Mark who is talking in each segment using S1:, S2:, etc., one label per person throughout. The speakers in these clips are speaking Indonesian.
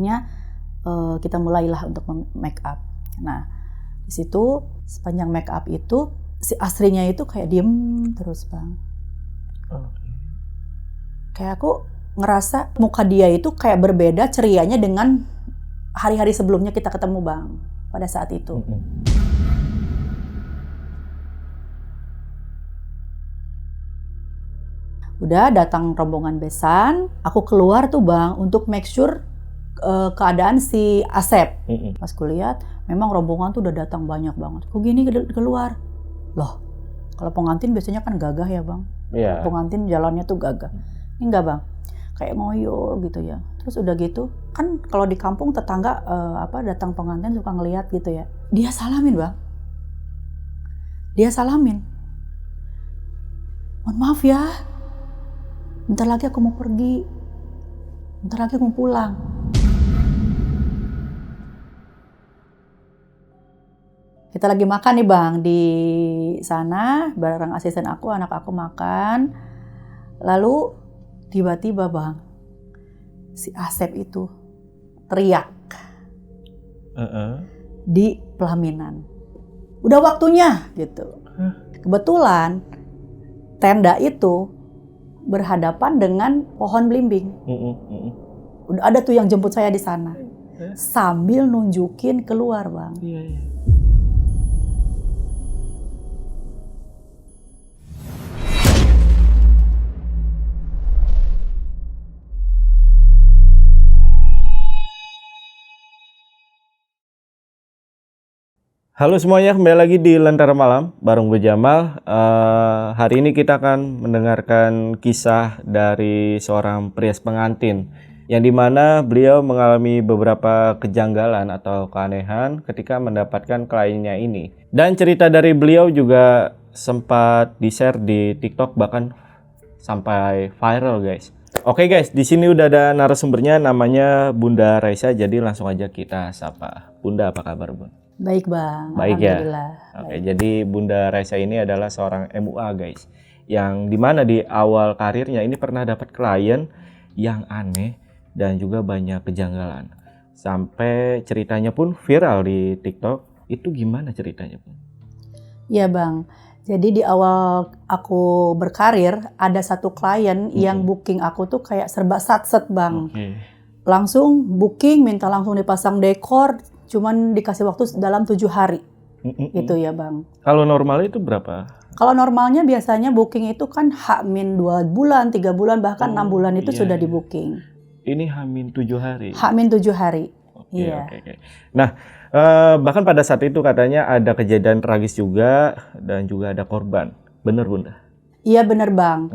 S1: akhirnya kita mulailah untuk make up. Nah di situ sepanjang make up itu si Asrinya itu kayak diem terus Bang. Kayak aku ngerasa muka dia itu kayak berbeda cerianya dengan hari-hari sebelumnya kita ketemu Bang pada saat itu. Udah datang rombongan besan, aku keluar tuh Bang untuk make sure keadaan si Asep. Pas kulihat, memang rombongan tuh udah datang banyak banget. Kok gini keluar? Loh, kalau pengantin biasanya kan gagah ya Bang.
S2: Yeah.
S1: Pengantin jalannya tuh gagah. Ini enggak Bang, kayak ngoyo gitu ya. Terus udah gitu, kan kalau di kampung tetangga datang pengantin suka ngeliat gitu ya. Dia salamin Bang. Dia salamin. Mohon maaf ya, bentar lagi aku mau pergi. Bentar lagi aku mau pulang. Kita lagi makan nih Bang di sana bareng asisten aku, anak aku makan. Lalu tiba-tiba Bang, si Asep itu teriak di pelaminan. Udah waktunya gitu. Kebetulan tenda itu berhadapan dengan pohon belimbing. Udah ada tuh yang jemput saya di sana. Sambil nunjukin keluar Bang.
S2: Halo semuanya, kembali lagi di Lentera Malam bareng gue Jamal. Hari ini kita akan mendengarkan kisah dari seorang prias pengantin yang dimana beliau mengalami beberapa kejanggalan atau keanehan ketika mendapatkan kliennya ini. Dan cerita dari beliau juga sempat di-share di TikTok bahkan sampai viral guys. Oke guys, di sini udah ada narasumbernya namanya Bunda Raisa, jadi langsung aja kita sapa. Bunda, apa kabar Bun?
S1: Baik Bang,
S2: baik ya.
S1: Oke,
S2: jadi Bunda Raisa ini adalah seorang MUA guys, yang dimana di awal karirnya ini pernah dapat klien yang aneh dan juga banyak kejanggalan. Sampai ceritanya pun viral di TikTok. Itu gimana ceritanya Bun?
S1: Iya Bang, jadi di awal aku berkarir ada satu klien yang booking aku tuh kayak serba satset Bang. Langsung booking, minta langsung dipasang dekor. Cuman dikasih waktu dalam 7 hari, gitu ya Bang.
S2: Kalau normalnya itu berapa?
S1: Kalau normalnya biasanya booking itu kan H-2 bulan, 3 bulan, bahkan 6 bulan itu sudah di booking.
S2: Ini H-7 hari?
S1: H-7 hari,
S2: iya. Nah, bahkan pada saat itu katanya ada kejadian tragis juga, dan juga ada korban. Bener Bunda?
S1: Iya bener Bang.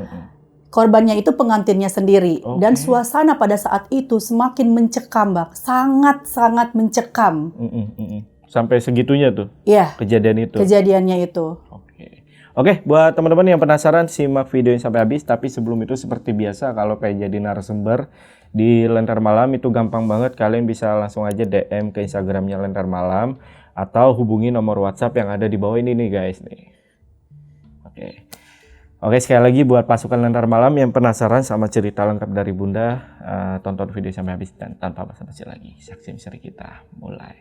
S1: Korbannya itu pengantinnya sendiri. Dan suasana pada saat itu semakin mencekam Bang. Sangat-sangat mencekam.
S2: Sampai segitunya tuh?
S1: Iya.
S2: Kejadiannya itu? Oke, buat teman-teman yang penasaran simak video yang sampai habis. Tapi sebelum itu seperti biasa kalau kayak jadi narasumber di Lentera Malam itu gampang banget. Kalian bisa langsung aja DM ke Instagramnya Lentera Malam. Atau hubungi nomor WhatsApp yang ada di bawah ini nih guys. Oke, sekali lagi buat pasukan Lentera Malam yang penasaran sama cerita lengkap dari Bunda, tonton video sampai habis dan tanpa basa-basi lagi, saksi misteri kita mulai.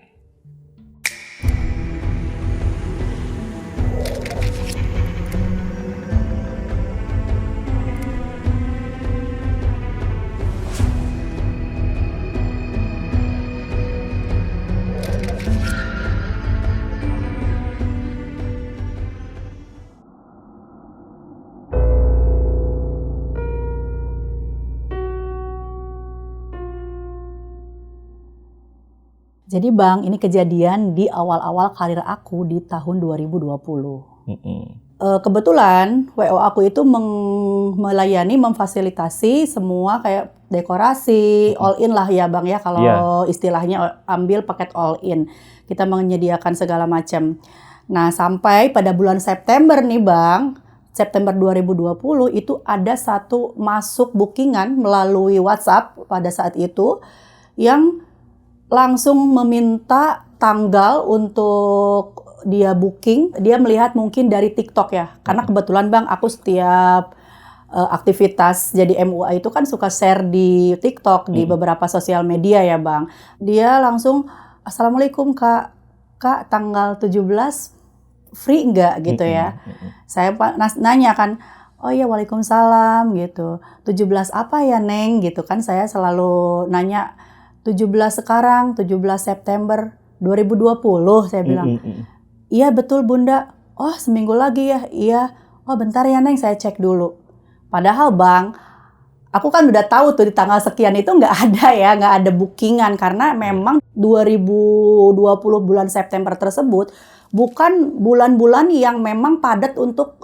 S1: Jadi Bang, ini kejadian di awal-awal karir aku di tahun 2020. Kebetulan WO aku itu melayani, memfasilitasi semua kayak dekorasi, all in lah ya Bang ya, kalau istilahnya ambil paket all in. Kita menyediakan segala macam. Nah sampai pada bulan September nih Bang, September 2020 itu ada satu masuk bookingan melalui WhatsApp pada saat itu yang langsung meminta tanggal untuk dia booking. Dia melihat mungkin dari TikTok ya. Karena kebetulan Bang, aku setiap aktivitas jadi MUA itu kan suka share di TikTok, di beberapa sosial media ya Bang. Dia langsung, Assalamualaikum Kak, tanggal 17 free nggak gitu ya. Saya nanya kan, oh iya Waalaikumsalam gitu. 17 apa ya Neng gitu kan, saya selalu nanya 17 sekarang, 17 September 2020 saya bilang. Iya betul Bunda. Oh seminggu lagi ya, iya. Oh bentar ya Neng, saya cek dulu. Padahal Bang, aku kan udah tahu tuh di tanggal sekian itu nggak ada bookingan karena memang 2020 bulan September tersebut bukan bulan-bulan yang memang padat untuk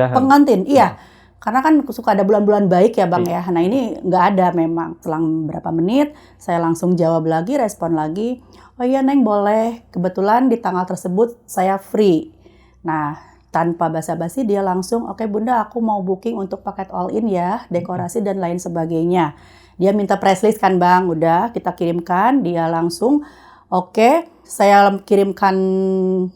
S1: pengantin. Iya, karena kan suka ada bulan-bulan baik ya Bang ya. Nah ini nggak ada memang. Selang berapa menit saya langsung jawab lagi, respon lagi. Oh iya Neng boleh, kebetulan di tanggal tersebut saya free. Nah tanpa basa-basi dia langsung, oke Bunda aku mau booking untuk paket all in ya, dekorasi dan lain sebagainya. Dia minta price list kan Bang, udah kita kirimkan, dia langsung oke, saya kirimkan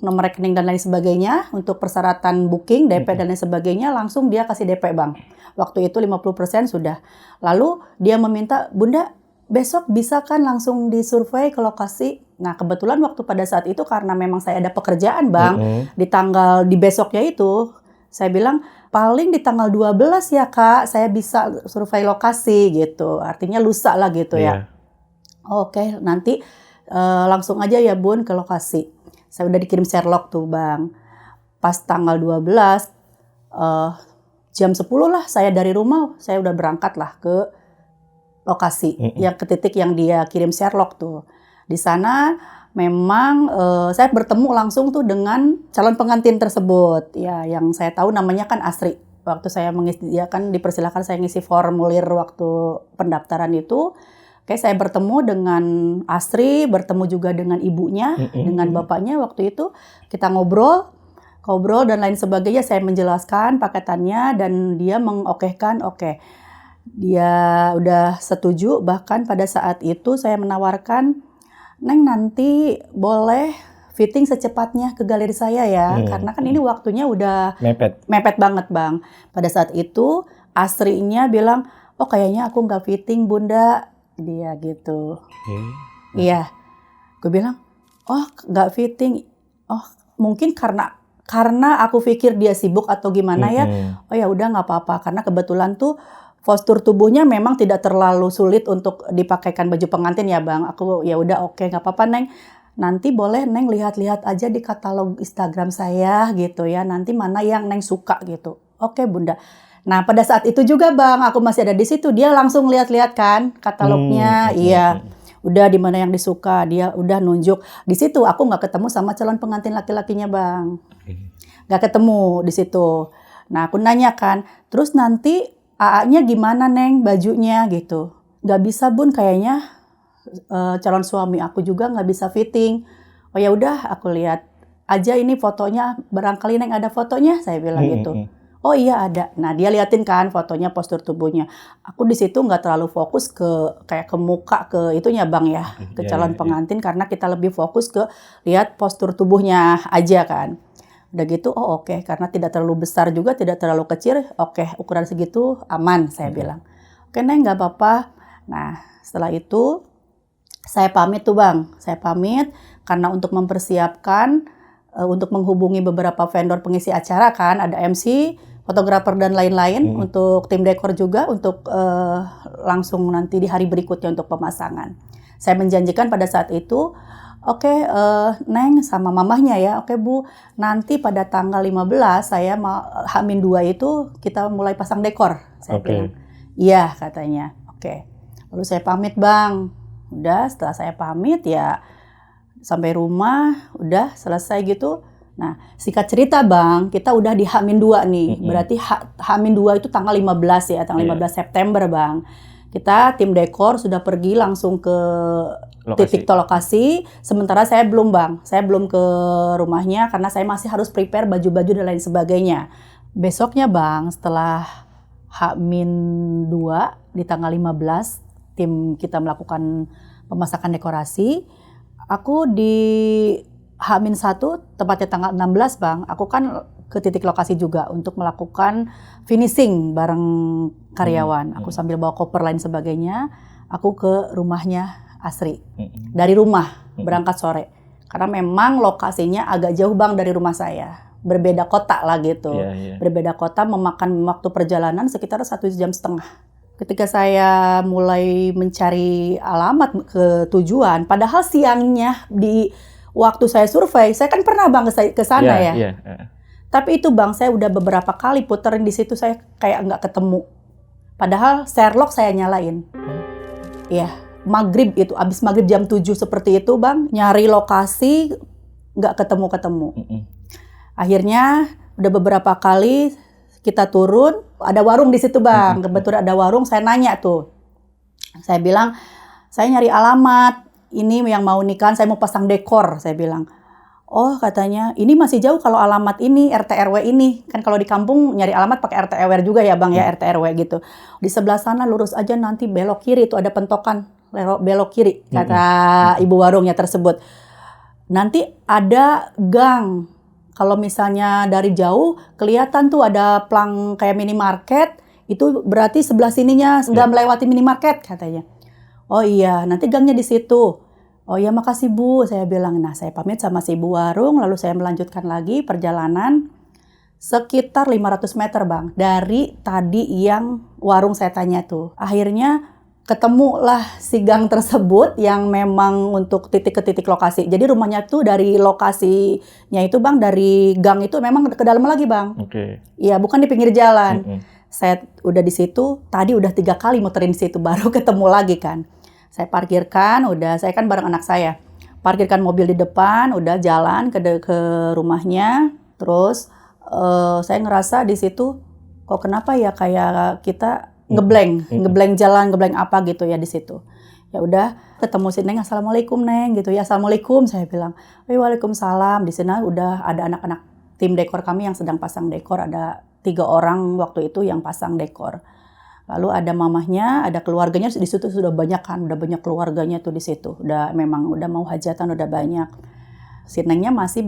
S1: nomor rekening dan lain sebagainya untuk persyaratan booking, DP dan lain sebagainya, langsung dia kasih DP Bang. Waktu itu 50% sudah. Lalu dia meminta, Bunda besok bisa kan langsung disurvei ke lokasi. Nah kebetulan waktu pada saat itu karena memang saya ada pekerjaan Bang, di besoknya itu saya bilang paling di tanggal 12 ya Kak saya bisa survei lokasi gitu, artinya lusa lah gitu ya. Oke, nanti langsung aja ya Bun ke lokasi. Saya udah dikirim Sherlock tuh Bang. Pas tanggal 12 jam 10 lah saya dari rumah, saya udah berangkat lah ke lokasi, yang ke titik yang dia kirim Sherlock tuh. Di sana memang saya bertemu langsung tuh dengan calon pengantin tersebut. Ya, yang saya tahu namanya kan Asri. Waktu saya dipersilakan saya ngisi formulir waktu pendaftaran itu. Oke, saya bertemu dengan Asri, bertemu juga dengan ibunya, dengan bapaknya waktu itu. Kita ngobrol dan lain sebagainya. Saya menjelaskan paketannya dan dia mengokehkan, oke. Dia udah setuju, bahkan pada saat itu saya menawarkan, Neng nanti boleh fitting secepatnya ke galeri saya ya, karena kan ini waktunya udah mepet banget Bang. Pada saat itu Asrinya bilang, oh kayaknya aku nggak fitting Bunda, dia gitu. Iya, gue bilang, oh nggak fitting, oh mungkin karena aku pikir dia sibuk atau gimana ya, oh ya udah nggak apa-apa, karena kebetulan tuh postur tubuhnya memang tidak terlalu sulit untuk dipakaikan baju pengantin ya Bang. Aku ya udah oke, nggak apa-apa Neng. Nanti boleh Neng lihat-lihat aja di katalog Instagram saya gitu ya. Nanti mana yang Neng suka gitu. Oke Bunda. Nah pada saat itu juga Bang, aku masih ada di situ. Dia langsung lihat-lihat kan katalognya. Iya. Udah di mana yang disuka, dia udah nunjuk. Di situ aku nggak ketemu sama calon pengantin laki-lakinya Bang. Nggak ketemu di situ. Nah aku nanya kan, terus nanti AA-nya gimana Neng bajunya gitu. Gak bisa Bun kayaknya calon suami aku juga gak bisa fitting. Oh ya udah aku lihat aja ini fotonya, barangkali Neng ada fotonya, saya bilang gitu. Oh iya ada. Nah dia liatin kan fotonya, postur tubuhnya. Aku di situ nggak terlalu fokus kayak ke muka, ke itunya Bang ya, ke calon pengantin karena kita lebih fokus ke lihat postur tubuhnya aja kan. Udah gitu, oh oke, karena tidak terlalu besar juga, tidak terlalu kecil, oke, ukuran segitu aman, saya bilang. Oke Neng, nggak apa-apa. Nah, setelah itu, saya pamit tuh Bang. Saya pamit, karena untuk mempersiapkan, untuk menghubungi beberapa vendor pengisi acara kan, ada MC, fotografer dan lain-lain, untuk tim dekor juga, untuk langsung nanti di hari berikutnya untuk pemasangan. Saya menjanjikan pada saat itu, oke, Neng sama mamahnya ya, oke Bu, nanti pada tanggal 15 saya H-2 itu kita mulai pasang dekor. Saya bilang, iya katanya, oke. Lalu saya pamit Bang, udah setelah saya pamit ya sampai rumah, udah selesai gitu. Nah singkat cerita Bang, kita udah di H-2 nih, berarti H-2 itu tanggal 15 ya, tanggal 15 September Bang. Kita tim dekor sudah pergi langsung ke titik lokasi, sementara saya belum Bang, saya belum ke rumahnya karena saya masih harus prepare baju-baju dan lain sebagainya. Besoknya Bang, setelah H-2 di tanggal 15, tim kita melakukan pemasakan dekorasi, aku di H-1, tepatnya tanggal 16 Bang, aku kan ke titik lokasi juga untuk melakukan finishing bareng karyawan. Aku sambil bawa koper lain sebagainya, aku ke rumahnya Asri. Dari rumah, berangkat sore. Karena memang lokasinya agak jauh Bang dari rumah saya. Berbeda kota lah gitu. Berbeda kota, memakan waktu perjalanan sekitar 1,5 jam. Ketika saya mulai mencari alamat ke tujuan, padahal siangnya di waktu saya survei, saya kan pernah Bang ke sana ya. Tapi itu Bang, saya udah beberapa kali puterin di situ, saya kayak nggak ketemu. Padahal Sherlock saya nyalain. Maghrib itu, abis maghrib jam 7 seperti itu Bang, nyari lokasi nggak ketemu-ketemu. Akhirnya udah beberapa kali kita turun, ada warung di situ Bang, kebetulan ada warung, saya nanya tuh. Saya bilang, saya nyari alamat, ini yang mau nikahan, saya mau pasang dekor, saya bilang. Oh katanya, ini masih jauh kalau alamat ini, RT RW ini. Kan kalau di kampung nyari alamat pakai RT RW juga ya Bang ya, RT RW gitu. Di sebelah sana lurus aja nanti belok kiri, itu ada pentokan, belok kiri, kata ibu warungnya tersebut. Nanti ada gang. Kalau misalnya dari jauh, kelihatan tuh ada plang kayak minimarket, itu berarti sebelah sininya nggak melewati minimarket katanya. Oh iya, nanti gangnya di situ. Oh iya makasih Bu, saya bilang. Nah saya pamit sama si ibu warung, lalu saya melanjutkan lagi perjalanan sekitar 500 meter Bang. Dari tadi yang warung saya tanya tuh. Akhirnya ketemulah si gang tersebut yang memang untuk titik ke titik lokasi. Jadi rumahnya tuh dari lokasinya itu Bang, dari gang itu memang ke dalam lagi Bang. Iya, bukan di pinggir jalan. Saya udah di situ, tadi udah 3 kali muterin di situ, baru ketemu lagi kan. Saya parkirkan, saya kan bareng anak saya. Parkirkan mobil di depan, udah jalan ke rumahnya. Terus saya ngerasa di situ, kok kenapa ya kayak kita ngeblank jalan, ngeblank apa gitu ya di situ. Ya udah ketemu si Neng, Assalamualaikum Neng gitu ya. Assalamualaikum saya bilang. Waalaikumsalam. Di sana udah ada anak-anak tim dekor kami yang sedang pasang dekor, ada 3 orang waktu itu yang pasang dekor. Lalu ada mamahnya, ada keluarganya di situ sudah banyak kan, udah banyak keluarganya tuh di situ. Udah mau hajatan udah banyak. Si Nengnya masih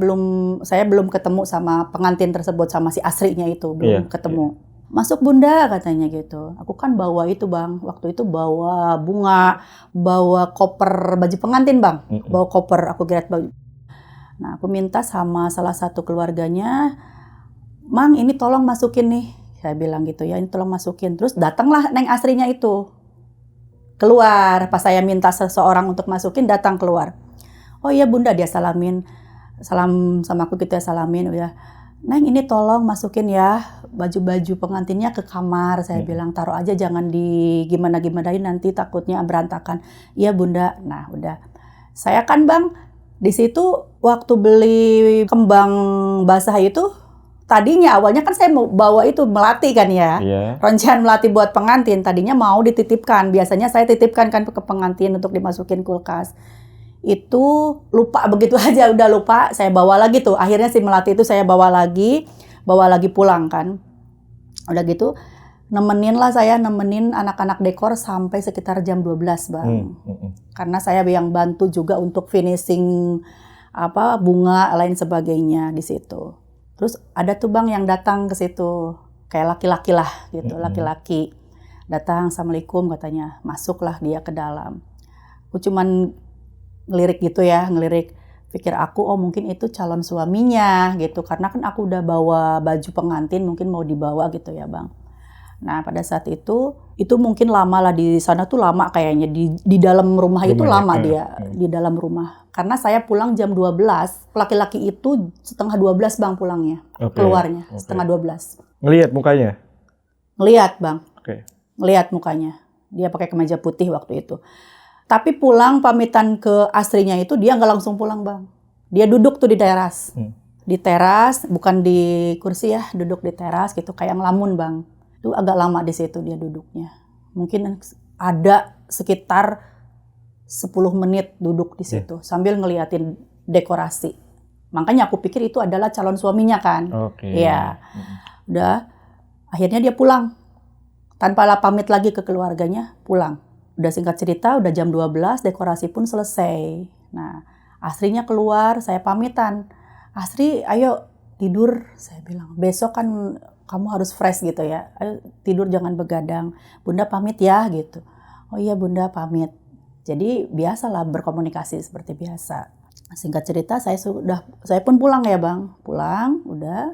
S1: saya belum ketemu sama pengantin tersebut, sama si Asrinya itu belum ketemu. Masuk Bunda katanya gitu. Aku kan bawa itu Bang, waktu itu bawa bunga, bawa koper baju pengantin Bang. Bawa koper, aku grab baju. Nah aku minta sama salah satu keluarganya, Mang ini tolong masukin nih. Saya bilang gitu ya, ini tolong masukin. Terus datanglah Neng Asrinya itu. Keluar, pas saya minta seseorang untuk masukin, datang keluar. Oh iya Bunda, dia salamin. Salam sama aku gitu ya, salamin. Udah, Neng ini tolong masukin ya baju-baju pengantinnya ke kamar. Saya bilang taruh aja, jangan di gimana-gimanain nanti takutnya berantakan. Iya Bunda. Nah udah. Saya kan Bang, di situ waktu beli kembang basah itu, tadinya awalnya kan saya mau bawa itu melati kan ya. Roncan melati buat pengantin. Tadinya mau dititipkan. Biasanya saya titipkan kan ke pengantin untuk dimasukin kulkas. Itu lupa begitu aja, udah lupa. Saya bawa lagi tuh. Akhirnya si melati itu saya bawa lagi pulang kan. Udah gitu nemenin anak-anak dekor sampai sekitar jam 12 Bang. Karena saya yang bantu juga untuk finishing bunga lain sebagainya di situ. Terus ada tuh Bang yang datang ke situ, kayak laki-laki lah gitu, laki-laki. Datang, Assalamualaikum katanya, masuklah dia ke dalam. Aku cuman ngelirik gitu ya, pikir aku, oh mungkin itu calon suaminya gitu. Karena kan aku udah bawa baju pengantin, mungkin mau dibawa gitu ya Bang. Nah pada saat itu mungkin lama lah di sana tuh lama kayaknya, di dalam rumah itu lama dia, di dalam rumah. Karena saya pulang jam 12, laki-laki itu setengah 12 Bang pulangnya, keluarnya setengah 12.
S2: Ngelihat mukanya?
S1: Ngelihat Bang, ngelihat mukanya. Dia pakai kemeja putih waktu itu. Tapi pulang pamitan ke Asrinya itu dia nggak langsung pulang Bang. Dia duduk tuh di teras. Di teras, bukan di kursi ya, duduk di teras gitu, kayak ngelamun Bang. Itu agak lama di situ dia duduknya. Mungkin ada sekitar 10 menit duduk di situ sambil ngeliatin dekorasi. Makanya aku pikir itu adalah calon suaminya kan. Iya. Udah akhirnya dia pulang. Tanpa pamit lagi ke keluarganya, pulang. Udah singkat cerita, udah jam 12, dekorasi pun selesai. Nah, Asrinya keluar, saya pamitan. Asri, ayo tidur, saya bilang. Besok kan kamu harus fresh gitu ya. Ayo tidur, jangan begadang. Bunda pamit ya gitu. Oh iya Bunda pamit. Jadi biasalah berkomunikasi seperti biasa. Singkat cerita saya pun pulang ya Bang. Pulang, udah.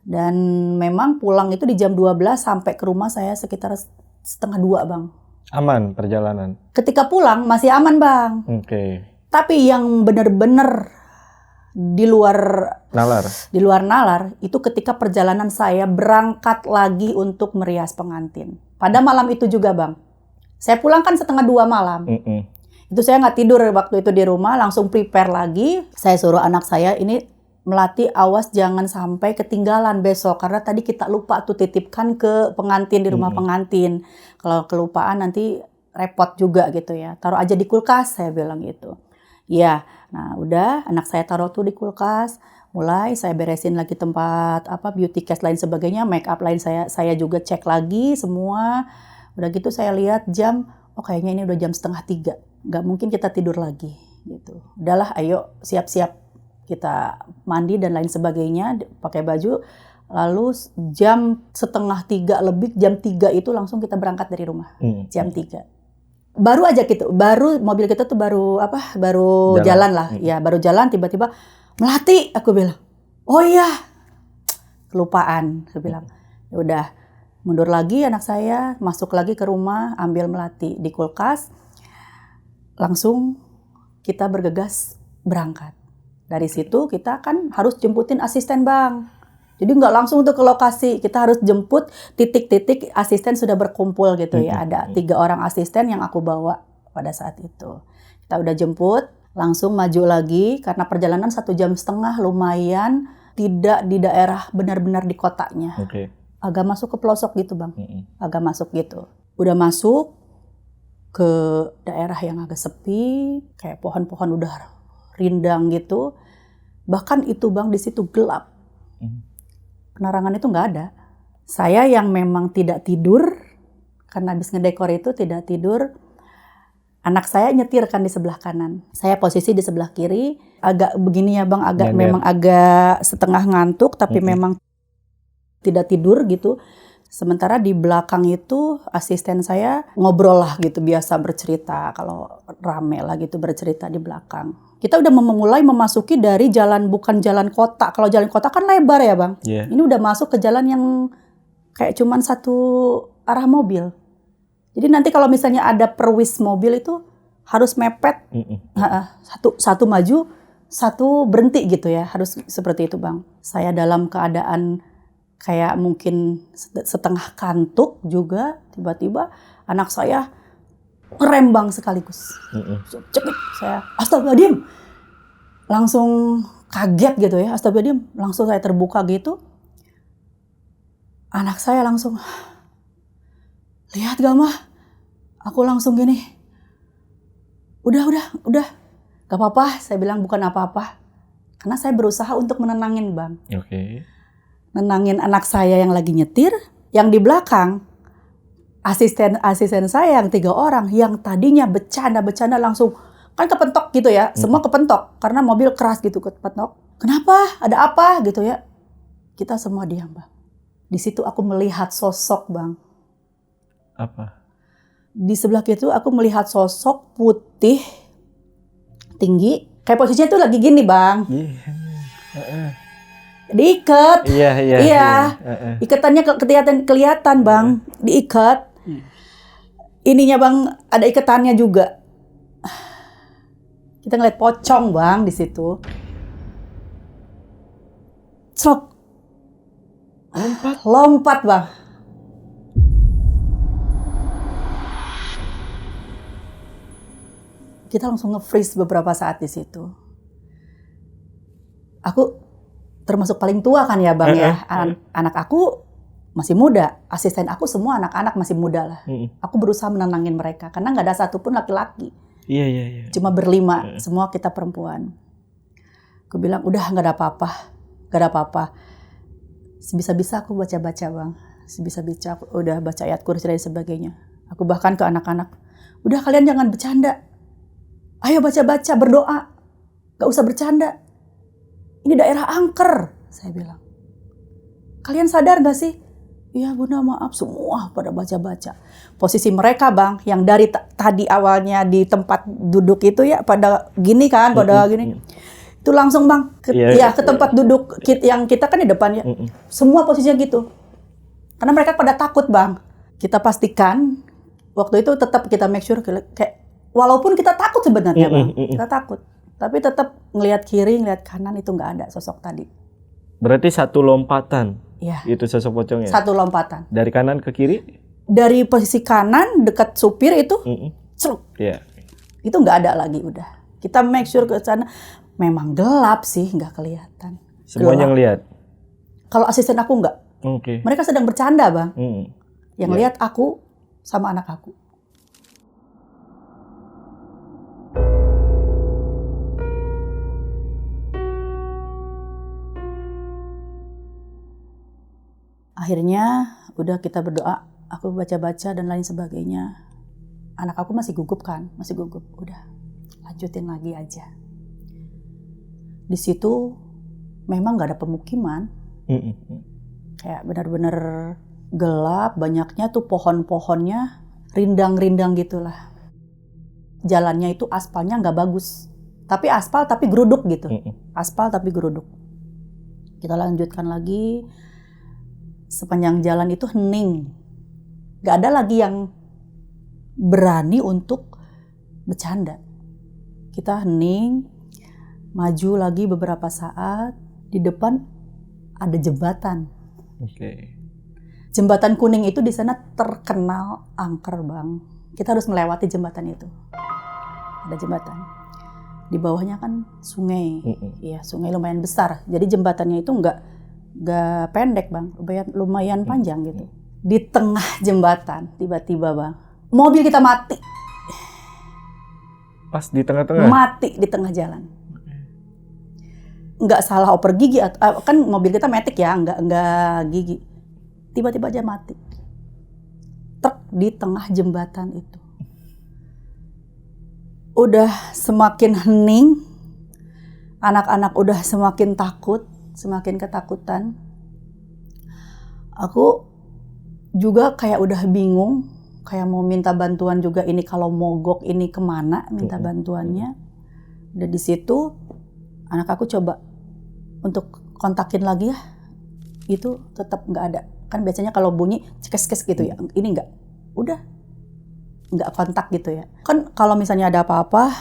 S1: Dan memang pulang itu di jam 12 sampai ke rumah saya sekitar setengah 2 Bang.
S2: Aman perjalanan?
S1: Ketika pulang masih aman Bang.
S2: Oke.
S1: Tapi yang benar-benar di luar nalar itu ketika perjalanan saya berangkat lagi untuk merias pengantin. Pada malam itu juga Bang. Saya pulang kan setengah 2 malam. Itu saya nggak tidur waktu itu di rumah, langsung prepare lagi. Saya suruh anak saya ini melatih, awas jangan sampai ketinggalan besok. Karena tadi kita lupa tuh titipkan ke pengantin di rumah pengantin. Kalau kelupaan nanti repot juga gitu ya. Taruh aja di kulkas, saya bilang gitu. Ya, nah udah anak saya taruh tuh di kulkas. Mulai saya beresin lagi tempat beauty case lain sebagainya, make up lain saya juga cek lagi semua. Udah gitu saya lihat jam, oh kayaknya ini udah jam 2:30. Nggak mungkin kita tidur lagi gitu. Udahlah, ayo siap-siap kita mandi dan lain sebagainya, pakai baju. Lalu jam 2:30 lebih, jam 3 itu langsung kita berangkat dari rumah. Jam 3. Baru aja gitu, mobil kita tuh baru jalan lah. Ya, baru jalan tiba-tiba Melati, aku bilang. Oh iya. Kelupaan, aku bilang. Ya udah, mundur lagi anak saya, masuk lagi ke rumah, ambil Melati di kulkas. Langsung kita bergegas berangkat. Dari situ kita kan harus jemputin asisten Bang. Jadi nggak langsung untuk ke lokasi, kita harus jemput titik-titik asisten sudah berkumpul gitu ya. Ada 3 orang asisten yang aku bawa pada saat itu. Kita udah jemput, langsung maju lagi karena perjalanan 1,5 jam lumayan, tidak di daerah benar-benar di kotanya. Agak masuk ke pelosok gitu Bang, agak masuk gitu. Udah masuk ke daerah yang agak sepi, kayak pohon-pohon udah rindang gitu. Bahkan itu Bang di situ gelap. Penerangan itu nggak ada. Saya yang memang tidak tidur, karena habis ngedekor itu tidak tidur. Anak saya nyetir kan di sebelah kanan. Saya posisi di sebelah kiri. Agak begini ya Bang, memang agak setengah ngantuk, tapi memang tidak tidur gitu. Sementara di belakang itu asisten saya ngobrol lah gitu, biasa bercerita. Kalau rame lah gitu bercerita di belakang. Kita udah mulai memasuki dari jalan, bukan jalan kota. Kalau jalan kota kan lebar ya Bang. Ini udah masuk ke jalan yang kayak cuman satu arah mobil. Jadi nanti kalau misalnya ada perwis mobil itu harus mepet. Satu maju, satu berhenti gitu ya. Harus seperti itu Bang. Saya dalam keadaan kayak mungkin setengah kantuk juga. Tiba-tiba anak saya ngerem Bang sekaligus. Cepet saya, astagfirullahaladzim. Langsung kaget gitu ya, astagfirullahaladzim. Langsung saya terbuka gitu. Anak saya langsung, lihat gak mah? Aku langsung gini. Udah. Gak apa-apa, saya bilang bukan apa-apa. Karena saya berusaha untuk menenangin Bang. Nenangin anak saya yang lagi nyetir, yang di belakang. Asisten saya yang 3 orang yang tadinya bercanda langsung kan kepentok gitu ya, semua kepentok karena mobil keras gitu kepentok. Kenapa? Ada apa gitu ya? Kita semua diam Bang. Di situ aku melihat sosok Bang.
S2: Apa?
S1: Di sebelah itu aku melihat sosok putih tinggi, kayak posisinya tuh lagi gini Bang. Diikat. Iya. Ikatannya kelihatan Bang, diikat. Ininya Bang, ada ikatannya juga. Kita ngeliat pocong Bang di situ. Cok. Lompat Bang. Kita langsung nge-freeze beberapa saat di situ. Aku termasuk paling tua kan ya Bang ya. Anak aku masih muda, asisten aku semua anak-anak masih muda lah. Aku berusaha menenangin mereka karena nggak ada satupun laki-laki.
S2: Iya.
S1: Cuma berlima, semua kita perempuan. Aku bilang udah nggak ada apa-apa. Sebisa-bisa aku baca-baca Bang. Sebisa-bisa aku udah baca ayat kursi dan sebagainya. Aku bahkan ke anak-anak, udah kalian jangan bercanda. Ayo baca-baca, berdoa. Gak usah bercanda. Ini daerah angker, saya bilang. Kalian sadar gak sih? Iya Bunda, maaf, semua pada baca-baca. Posisi mereka Bang, yang dari tadi awalnya di tempat duduk itu ya, pada gini kan, pada gini. Itu langsung Bang, ke tempat duduk yang kita kan di depan ya. Semua posisinya gitu. Karena mereka pada takut Bang. Kita pastikan, waktu itu tetap kita make sure, kayak walaupun kita takut sebenarnya Bang, kita takut. Tapi tetap ngelihat kiri, ngelihat kanan itu nggak ada sosok tadi.
S2: Berarti satu lompatan.
S1: Ya.
S2: Itu sosok pocongnya.
S1: Satu lompatan.
S2: Dari kanan ke kiri?
S1: Dari posisi kanan dekat supir itu, celuk.
S2: Yeah.
S1: Itu nggak ada lagi udah. Kita make sure ke sana. Memang gelap sih, nggak kelihatan.
S2: Semuanya ngelihat.
S1: Kalau asisten aku nggak.
S2: Oke.
S1: Mereka sedang bercanda Bang. Yang lihat aku sama anak aku. Akhirnya udah kita berdoa, aku baca-baca dan lain sebagainya. Anak aku masih gugup kan, masih gugup. Udah, lanjutin lagi aja. Di situ memang nggak ada pemukiman, kayak benar-benar gelap, banyaknya tuh pohon-pohonnya rindang-rindang gitulah. Jalannya itu aspalnya nggak bagus, tapi aspal tapi geruduk gitu, aspal tapi geruduk. Kita lanjutkan lagi. Sepanjang jalan itu hening. Gak ada lagi yang berani untuk bercanda. Kita hening, maju lagi beberapa saat. Di depan ada jembatan. Jembatan kuning itu di sana terkenal angker Bang. Kita harus melewati jembatan itu. Ada jembatan. Di bawahnya kan sungai. Iya, sungai lumayan besar. Jadi jembatannya itu nggak pendek Bang, lumayan panjang gitu. Di tengah jembatan, tiba-tiba Bang, mobil kita mati.
S2: Pas di tengah-tengah?
S1: Mati di tengah jalan. Nggak salah oper gigi, kan mobil kita matic ya, nggak gigi. Tiba-tiba aja mati. Truk di tengah jembatan itu. Udah semakin hening, anak-anak udah semakin takut. Semakin ketakutan. Aku juga kayak udah bingung, kayak mau minta bantuan juga ini kalau mogok ini kemana minta bantuannya. Dan di situ anak aku coba untuk kontakin lagi ya, itu tetap nggak ada. Kan biasanya kalau bunyi cekes-cekes gitu ya, ini nggak, udah nggak kontak gitu ya. Kan kalau misalnya ada apa-apa,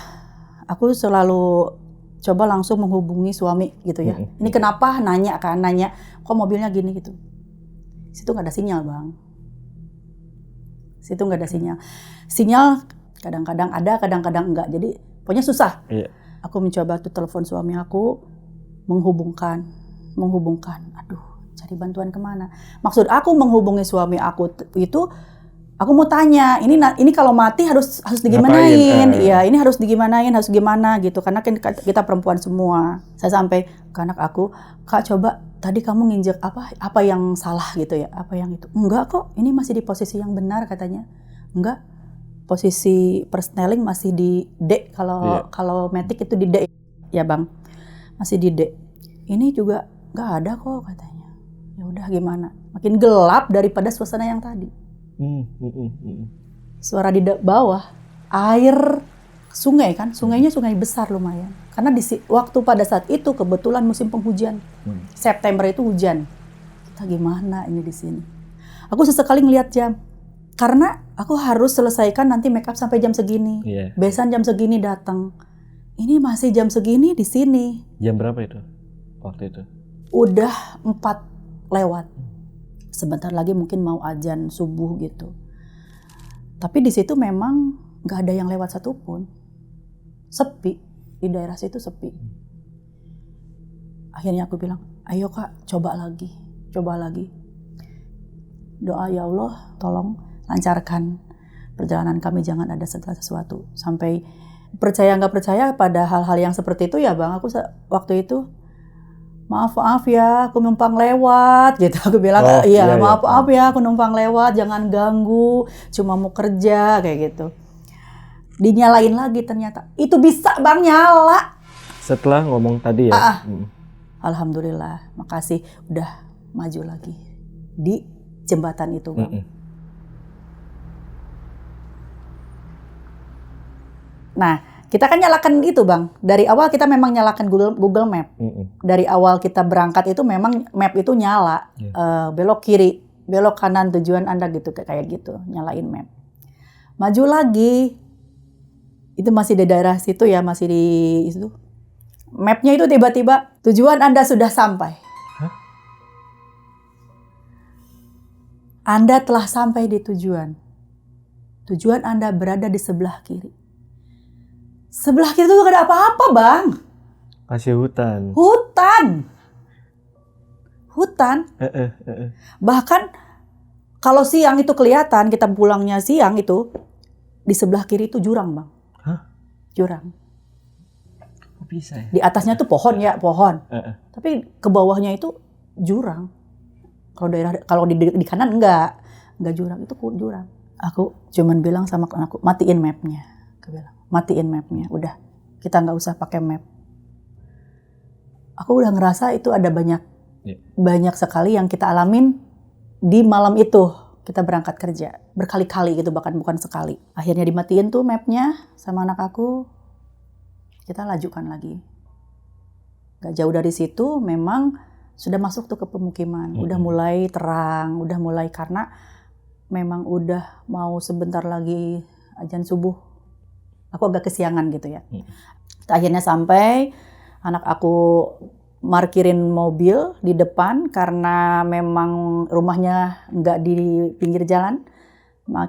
S1: aku selalu coba langsung menghubungi suami gitu ya. Ini kenapa? Nanya, kok mobilnya gini gitu. Situ nggak ada sinyal Bang. Situ nggak ada sinyal. Sinyal kadang-kadang ada, kadang-kadang enggak. Jadi pokoknya susah. Aku mencoba tuh telepon suami aku, menghubungkan. Aduh, cari bantuan kemana? Maksud aku menghubungi suami aku itu, aku mau tanya, ini kalau mati harus digimanain, ya ini harus digimanain, harus gimana gitu, karena kan kita perempuan semua. Saya sampai ke anak aku, Kak coba tadi kamu nginjek apa yang salah gitu ya, apa yang itu? Enggak kok, ini masih di posisi yang benar katanya. Enggak, posisi persneling masih di D, kalau matic itu di D ya Bang, masih di D. Ini juga nggak ada kok katanya. Ya udah gimana? Makin gelap daripada suasana yang tadi. Suara di bawah, air sungai kan, sungainya sungai besar lumayan. Karena waktu pada saat itu kebetulan musim penghujan, September itu hujan. Kita gimana ini di sini? Aku sesekali ngeliat jam, karena aku harus selesaikan nanti make up sampai jam segini. Besan jam segini datang. Ini masih jam segini di sini.
S2: Jam berapa itu waktu itu?
S1: Udah 4 lewat. Sebentar lagi mungkin mau azan subuh gitu. Tapi di situ memang nggak ada yang lewat satupun. Sepi, di daerah situ sepi. Akhirnya aku bilang, ayo Kak, coba lagi. Doa ya Allah, tolong lancarkan perjalanan kami, jangan ada segala sesuatu. Sampai percaya nggak percaya pada hal-hal yang seperti itu ya Bang, aku waktu itu, maaf ya, aku numpang lewat gitu. Aku bilang, maaf ya, aku numpang lewat, jangan ganggu, cuma mau kerja kayak gitu. Dinyalain lagi ternyata. Itu bisa Bang nyala.
S2: Setelah ngomong tadi ya.
S1: Alhamdulillah, makasih udah maju lagi di jembatan itu Bang. Nah, kita kan nyalakan itu Bang. Dari awal kita memang nyalakan Google Map. Dari awal kita berangkat itu memang map itu nyala. Belok kiri, belok kanan tujuan Anda gitu, kayak gitu. Nyalain map. Maju lagi. Itu masih di daerah situ ya, masih di itu. Mapnya itu tiba-tiba tujuan Anda sudah sampai. Anda telah sampai di tujuan. Tujuan Anda berada di sebelah kiri. Sebelah kiri itu gak ada apa-apa Bang.
S2: Masih hutan.
S1: Hutan. Bahkan kalau siang itu kelihatan, kita pulangnya siang itu, di sebelah kiri itu jurang Bang. Jurang.
S2: Kok bisa ya?
S1: Di atasnya tuh pohon ya, pohon. Tapi ke bawahnya itu jurang. Kalau di kanan enggak jurang, itu jurang. Aku cuman bilang sama anakku, matiin mapnya. Aku bilang, matiin mapnya. Udah, kita nggak usah pakai map. Aku udah ngerasa itu ada banyak sekali yang kita alamin di malam itu. Kita berangkat kerja berkali-kali gitu, bahkan bukan sekali. Akhirnya dimatiin tuh mapnya sama anak aku. Kita lajukan lagi. Gak jauh dari situ memang sudah masuk tuh ke pemukiman. Udah mulai terang, udah mulai karena memang udah mau sebentar lagi azan subuh. Aku agak kesiangan gitu ya. Akhirnya sampai, anak aku markirin mobil di depan karena memang rumahnya nggak di pinggir jalan.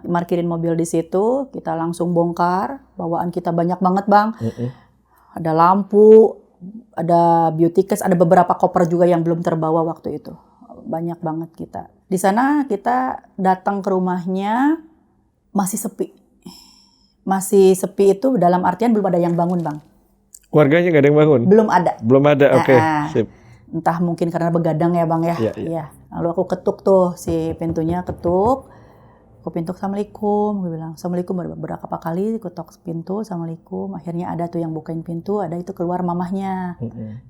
S1: Markirin mobil di situ, kita langsung bongkar. Bawaan kita banyak banget Bang. Ada lampu, ada beauty case, ada beberapa koper juga yang belum terbawa waktu itu. Banyak banget kita. Di sana kita datang ke rumahnya masih sepi. Masih sepi itu dalam artian belum ada yang bangun Bang.
S2: Keluarganya nggak ada yang bangun?
S1: Belum ada.
S2: Belum ada, oke. Sip.
S1: Entah mungkin karena begadang ya Bang ya. Iya. Lalu aku ketuk tuh si pintunya, ketuk. Aku pintu, Assalamualaikum. Gue bilang, Assalamualaikum beberapa kali ketok pintu, Assalamualaikum. Akhirnya ada tuh yang bukain pintu, ada itu keluar mamahnya,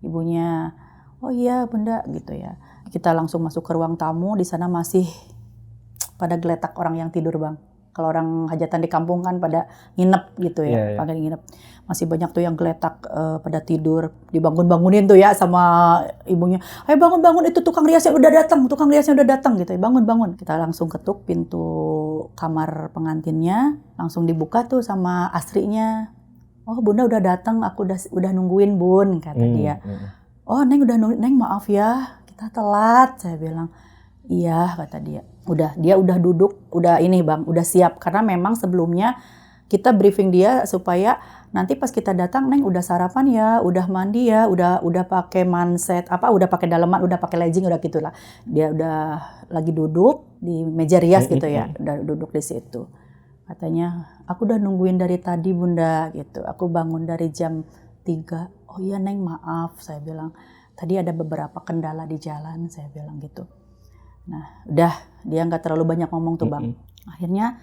S1: ibunya. Oh iya Bunda gitu ya. Kita langsung masuk ke ruang tamu, di sana masih pada geletak orang yang tidur Bang. Kalau orang hajatan di kampung kan pada nginep gitu ya, pada nginep. Masih banyak tuh yang geletak pada tidur, dibangun-bangunin tuh ya sama ibunya. Ayo bangun-bangun, itu tukang riasnya udah datang gitu ya, bangun-bangun. Kita langsung ketuk pintu kamar pengantinnya, langsung dibuka tuh sama astrinya. Oh Bunda udah datang, aku udah nungguin Bun, kata dia. Oh Neng udah nungguin, Neng maaf ya, kita telat, saya bilang. Iya kata dia. Dia udah duduk, udah ini Bang, udah siap. Karena memang sebelumnya kita briefing dia supaya nanti pas kita datang, Neng udah sarapan ya, udah mandi ya, udah pakai manset, udah pakai daleman, udah pakai legging, udah gitulah. Dia udah lagi duduk di meja rias gitu ya, udah duduk di situ. Katanya, aku udah nungguin dari tadi Bunda gitu. Aku bangun dari jam 3. Oh iya Neng maaf, saya bilang. Tadi ada beberapa kendala di jalan, saya bilang gitu. Nah, udah dia nggak terlalu banyak ngomong tuh Bang. Akhirnya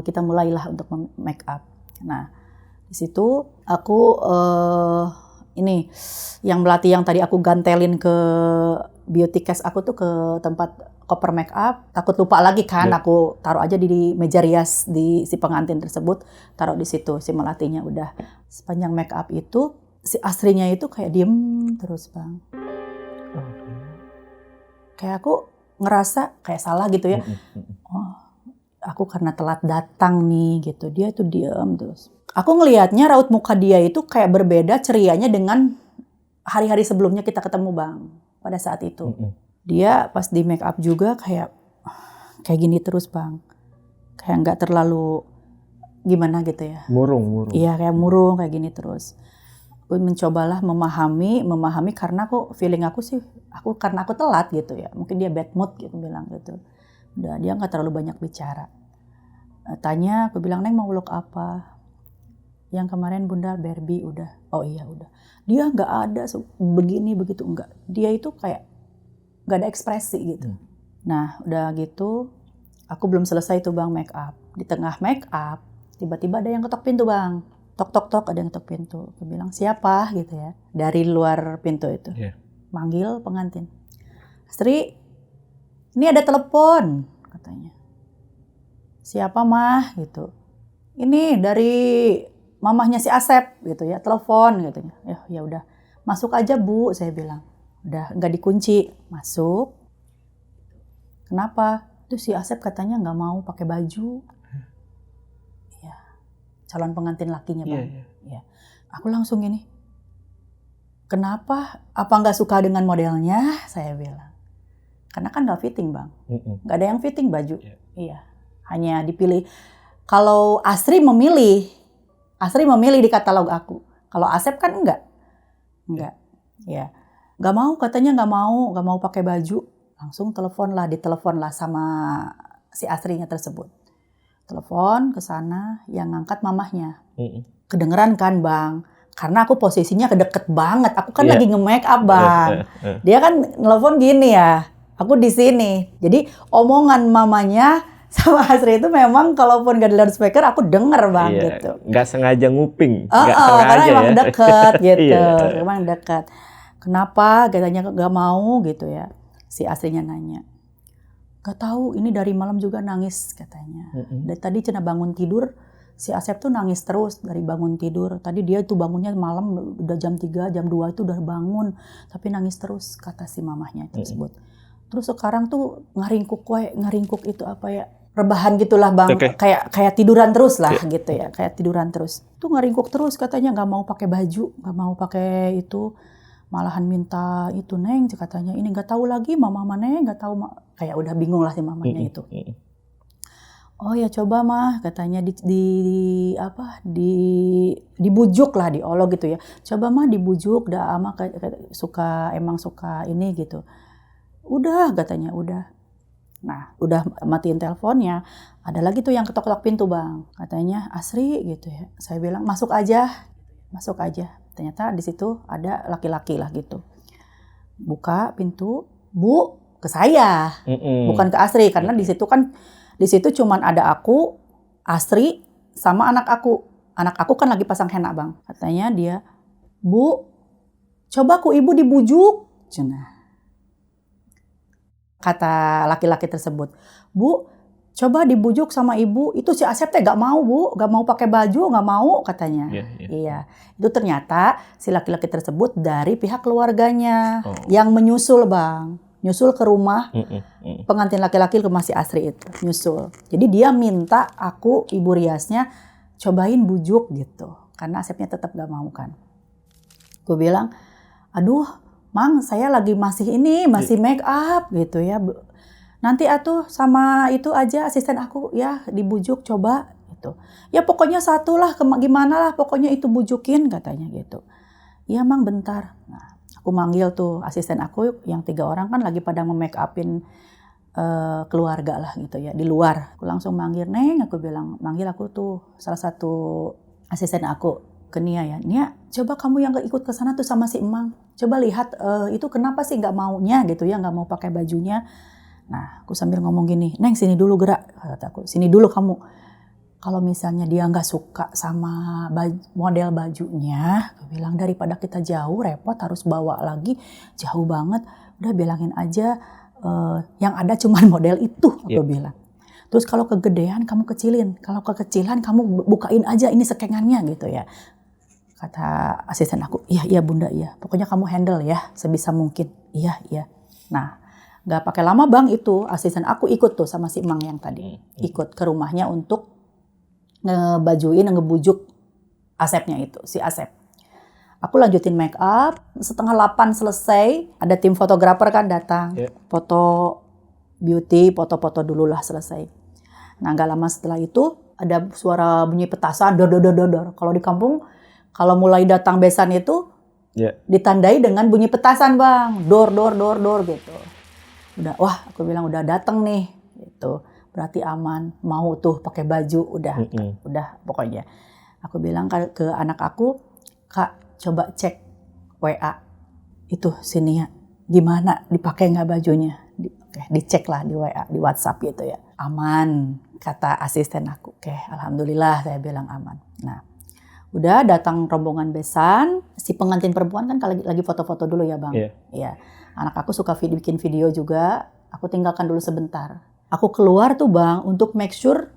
S1: kita mulailah untuk make up. Nah, di situ aku ini yang melati yang tadi aku gantelin ke beauty case aku tuh ke tempat koper make up. Takut lupa lagi kan, aku taruh aja di meja rias di si pengantin tersebut, taruh di situ si melatinya. Udah sepanjang make up itu si astrinya itu kayak diem terus Bang. Kayak aku ngerasa kayak salah gitu ya. Oh, aku karena telat datang nih gitu. Dia tuh diam terus. Aku ngelihatnya raut muka dia itu kayak berbeda cerianya dengan hari-hari sebelumnya kita ketemu Bang. Pada saat itu. Dia pas di make up juga kayak gini terus Bang. Kayak nggak terlalu gimana gitu ya.
S2: Murung.
S1: Iya kayak murung kayak gini terus. Aku mencobalah memahami karena feeling aku sih, karena aku telat gitu ya. Mungkin dia bad mood gitu bilang gitu. Udah dia nggak terlalu banyak bicara. Tanya, aku bilang Neng mau look apa? Yang kemarin Bunda Barbie udah. Oh iya udah. Dia nggak ada begini begitu enggak. Dia itu kayak nggak ada ekspresi gitu. Nah udah gitu, aku belum selesai tuh Bang make up. Di tengah make up, tiba-tiba ada yang ketok pintu Bang. tok tok tok, ada yang ketok pintu. Aku bilang siapa gitu ya, dari luar pintu itu. Manggil pengantin, Astri, ini ada telepon katanya. Siapa mah gitu. Ini dari mamahnya si Asep gitu ya, telepon gitu ya. Ya udah, masuk aja Bu, saya bilang. Udah nggak dikunci, masuk. Kenapa? Itu si Asep katanya nggak mau pakai baju. Ya, calon pengantin lakinya Bang. Ya. Aku langsung gini, kenapa? Apa nggak suka dengan modelnya? Saya bilang. Karena kan nggak fitting Bang. Nggak ada yang fitting baju. Iya. Hanya dipilih. Kalau Astri memilih di katalog aku. Kalau Asep kan enggak. Ya. Nggak mau, katanya nggak mau pakai baju. Langsung ditelepon lah sama si Astrinya tersebut. Telepon ke sana, yang ngangkat mamahnya. Kedengeran kan Bang? Karena aku posisinya kedeket banget. Aku kan lagi nge-make up Bang. Dia kan nelfon gini ya. Aku di sini. Jadi omongan mamanya sama Astri itu memang kalaupun gak di loudspeaker aku denger Bang gitu.
S2: Nggak sengaja nguping.
S1: Karena emang deket gitu. Emang deket. Kenapa katanya gak mau gitu ya. Si Astrinya nanya. Gak tahu, ini dari malam juga nangis katanya. Dari tadi Cina bangun tidur, si Asep tuh nangis terus dari bangun tidur. Tadi dia tuh bangunnya malam udah jam 3, jam 2 itu udah bangun. Tapi nangis terus kata si mamahnya tersebut. Terus sekarang tuh ngaringkuk itu apa ya? Rebahan gitulah Bang. Kayak tiduran terus lah gitu ya. Kayak tiduran terus. Tuh ngaringkuk terus katanya nggak mau pakai baju, nggak mau pakai itu. Malahan minta itu Neng katanya. Ini nggak tahu lagi mama mana nggak tahu. Kayak udah bingung lah si mamanya itu. Oh ya coba mah katanya dibujuk lah, diolok gitu ya. Coba mah dibujuk, dah ama suka ini gitu. Udah katanya, udah. Nah, udah matiin teleponnya. Ada lagi tuh yang ketok-ketok pintu Bang. Katanya Asri gitu ya. Saya bilang masuk aja. Ternyata di situ ada laki-laki lah gitu. Buka pintu, Bu, ke saya. Bukan ke Asri karena di situ cuman ada aku, Astri sama anak aku. Anak aku kan lagi pasang henna Bang. Katanya dia, Bu, coba ku ibu dibujuk. Cenah. Kata laki-laki tersebut, Bu, coba dibujuk sama ibu. Itu si Asep teh gak mau Bu, gak mau pakai baju, gak mau katanya. Iya. Itu ternyata si laki-laki tersebut dari pihak keluarganya yang menyusul Bang. Nyusul ke rumah pengantin laki-laki ke rumah si Astri itu. Nyusul. Jadi dia minta aku, ibu riasnya, cobain bujuk gitu. Karena Asepnya tetap gak mau kan. Gue bilang, aduh Mang, saya lagi masih make up gitu ya. Nanti atuh sama itu aja asisten aku ya dibujuk coba gitu. Ya pokoknya satu lah, gimana lah pokoknya itu bujukin katanya gitu. Iya Mang bentar. Nah, aku manggil tuh asisten aku yang 3 orang kan lagi pada nge-make upin keluarga lah gitu ya di luar. Aku langsung manggil Neng, aku bilang manggil aku tuh salah satu asisten aku ke Nia ya. Nia, coba kamu yang ikut ke sana tuh sama si Emang. Coba lihat itu kenapa sih nggak maunya gitu ya, nggak mau pakai bajunya. Nah, aku sambil ngomong gini, Neng sini dulu gerak, kata aku. Sini dulu kamu. Kalau misalnya dia nggak suka sama model bajunya, aku bilang daripada kita jauh, repot harus bawa lagi, jauh banget. Udah bilangin aja yang ada cuman model itu, aku bilang. Terus kalau kegedean kamu kecilin, kalau kekecilan kamu bukain aja ini sekengannya gitu ya. Kata asisten aku, iya bunda iya. Pokoknya kamu handle ya sebisa mungkin. Iya. Nah, gak pakai lama Bang itu asisten aku ikut tuh sama si Emang yang tadi. Ikut ke rumahnya untuk ngebujuk Asepnya itu, si Asep. Aku lanjutin make up, 7:30 selesai. Ada tim fotografer kan datang. Foto beauty, foto-foto dulu lah selesai. Nah gak lama setelah itu ada suara bunyi petasan, dor. Kalau di kampung, kalau mulai datang besan itu ditandai dengan bunyi petasan Bang, dor gitu. Udah, wah aku bilang udah datang nih, gitu. Berarti aman, mau tuh pakai baju, udah pokoknya. Aku bilang ke anak aku, Kak coba cek WA itu sini ya, gimana dipakai nggak bajunya? Dicek lah di WA, di WhatsApp gitu ya. Aman, kata asisten aku. Alhamdulillah saya bilang aman. Nah, Udah datang rombongan besan, si pengantin perempuan kan lagi foto-foto dulu ya Bang. Iya. Anak aku suka bikin video juga, aku tinggalkan dulu sebentar. Aku keluar tuh Bang untuk make sure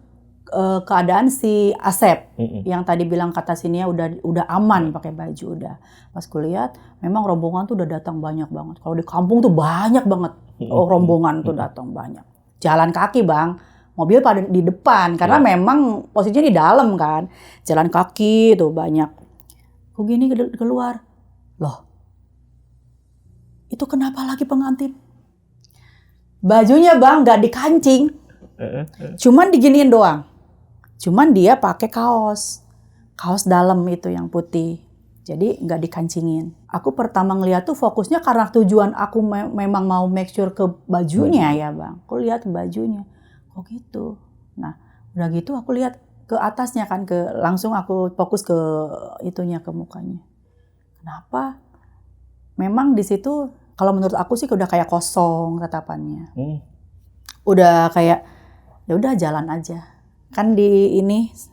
S1: keadaan si Asep yang tadi bilang kata sini udah aman pakai baju udah. Pas kulihat memang rombongan tuh udah datang banyak banget. Kalau di kampung tuh banyak banget rombongan tuh datang banyak. Jalan kaki Bang, mobil pada di depan karena memang posisinya di dalam kan. Jalan kaki tuh banyak. Kok gini keluar? Loh, itu kenapa lagi pengantin? Bajunya Bang nggak dikancing, cuman diginiin doang. Cuman dia pakai kaos dalam itu yang putih. Jadi nggak dikancingin. Aku pertama ngeliat tuh fokusnya karena tujuan aku memang mau make sure ke bajunya ya Bang. Aku lihat bajunya. Kok gitu. Nah udah gitu aku lihat ke atasnya kan. Langsung aku fokus ke itunya, ke mukanya. Kenapa? Memang di situ kalau menurut aku sih udah kayak kosong tatapannya. Udah kayak ya udah jalan aja. Kan di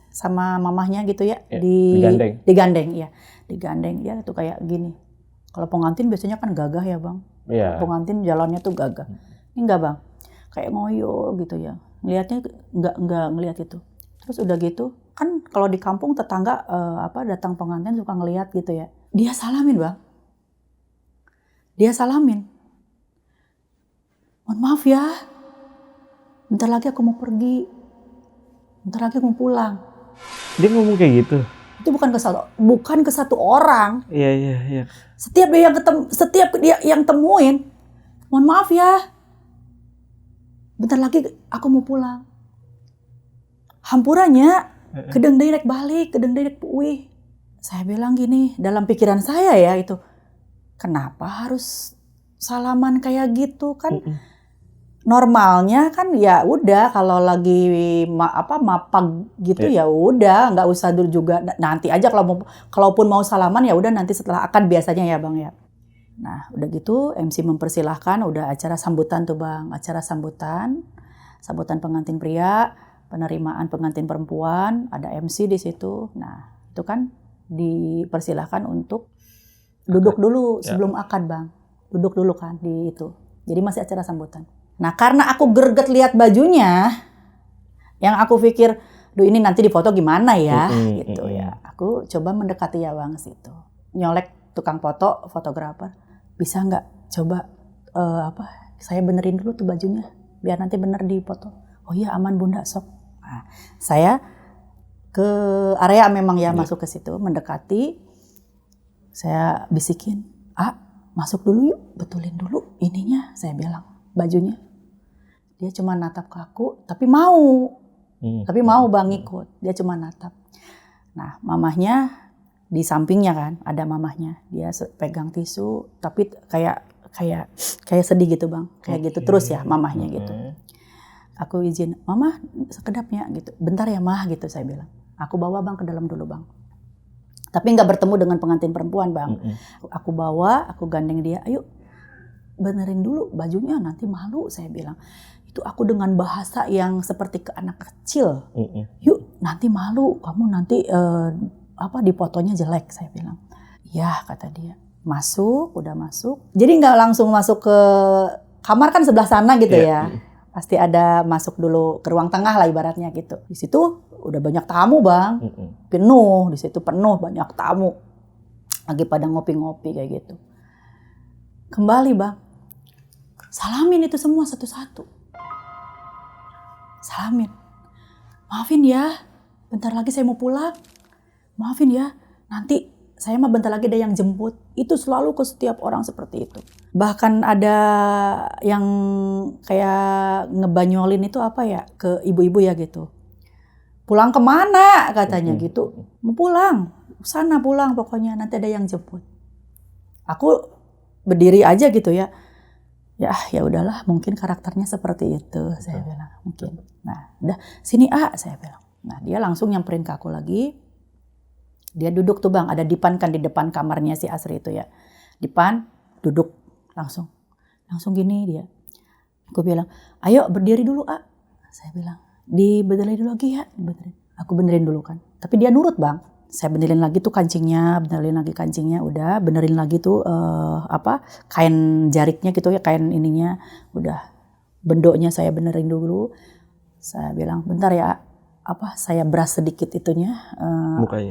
S1: sama mamahnya gitu ya, digandeng ya itu kayak gini. Kalau pengantin biasanya kan gagah ya Bang. Pengantin jalannya tuh gagah. Ini enggak Bang, kayak ngoyo gitu ya. Ngelihatnya enggak ngelihat itu. Terus udah gitu kan kalau di kampung tetangga datang pengantin suka ngelihat gitu ya. Dia salamin Bang. Mohon maaf ya, bentar lagi aku mau pergi. Bentar lagi mau pulang.
S2: Dia ngomong kayak gitu?
S1: Itu bukan ke satu orang.
S2: Iya.
S1: Setiap dia yang temuin, mohon maaf ya, bentar lagi aku mau pulang. Hampurannya, kedeng direct balik, kedeng direct puih. Saya bilang gini, dalam pikiran saya ya itu, kenapa harus salaman kayak gitu kan? Normalnya kan ya udah kalau lagi mapag gitu ya udah nggak usah dulu juga, nanti aja kalaupun mau salaman ya udah nanti setelah akad biasanya ya Bang ya. Nah udah gitu MC mempersilahkan, udah acara sambutan tuh Bang, acara sambutan pengantin pria, penerimaan pengantin perempuan, ada MC di situ. Nah itu kan dipersilahkan untuk duduk dulu sebelum akad Bang, duduk dulu kan di itu. Jadi masih acara sambutan. Nah karena aku greget lihat bajunya, yang aku pikir, duh ini nanti difoto gimana ya, gitu ya. Aku coba mendekati ya Bang situ, nyolek tukang fotografer, bisa nggak coba saya benerin dulu tuh bajunya, biar nanti bener di foto. Oh iya aman Bunda sok. Nah, saya ke area memang ya masuk ke situ, mendekati, saya bisikin, masuk dulu yuk, betulin dulu ininya, saya bilang bajunya. Dia cuma natap ke aku, tapi mau Bang ikut. Dia cuma natap. Nah, mamahnya di sampingnya kan, ada mamahnya. Dia pegang tisu, tapi kayak sedih gitu Bang, kayak gitu terus ya mamahnya gitu. Aku izin, Mama sekedapnya gitu. Bentar ya Mah gitu saya bilang. Aku bawa Bang ke dalam dulu Bang. Tapi nggak bertemu dengan pengantin perempuan Bang. Aku bawa, aku gandeng dia, ayo benerin dulu bajunya nanti malu saya bilang. Itu aku dengan bahasa yang seperti ke anak kecil. Yuk nanti malu, kamu nanti di fotonya jelek saya bilang. Ya kata dia. Udah masuk. Jadi nggak langsung masuk ke kamar kan sebelah sana gitu ya. Pasti ada masuk dulu ke ruang tengah lah ibaratnya gitu. Di situ udah banyak tamu Bang. Penuh, di situ penuh banyak tamu. Lagi pada ngopi-ngopi kayak gitu. Kembali Bang. Salamin itu semua satu-satu. Salamin. Maafin ya, bentar lagi saya mau pulang. Maafin ya, nanti saya mah bentar lagi ada yang jemput. Itu selalu ke setiap orang seperti itu. Bahkan ada yang kayak ngebanyolin itu ke ibu-ibu ya gitu. Pulang kemana katanya gitu. Mau pulang, sana pulang pokoknya nanti ada yang jemput. Aku berdiri aja gitu ya. Ya udahlah, mungkin karakternya seperti itu, saya bilang mungkin. Nah, udah sini saya bilang. Nah, dia langsung nyamperin ke aku lagi. Dia duduk tuh Bang, ada dipan kan di depan kamarnya si Asri itu ya. Dipan, duduk langsung gini dia. Aku bilang, ayo berdiri dulu saya bilang, dibenerin dulu lagi ya. Aku benerin dulu kan. Tapi dia nurut Bang. Saya benerin lagi tuh kancingnya, udah benerin lagi tuh kain jariknya gitu ya, kain ininya, udah bendoknya saya benerin dulu. Saya bilang bentar ya, saya beras sedikit itunya,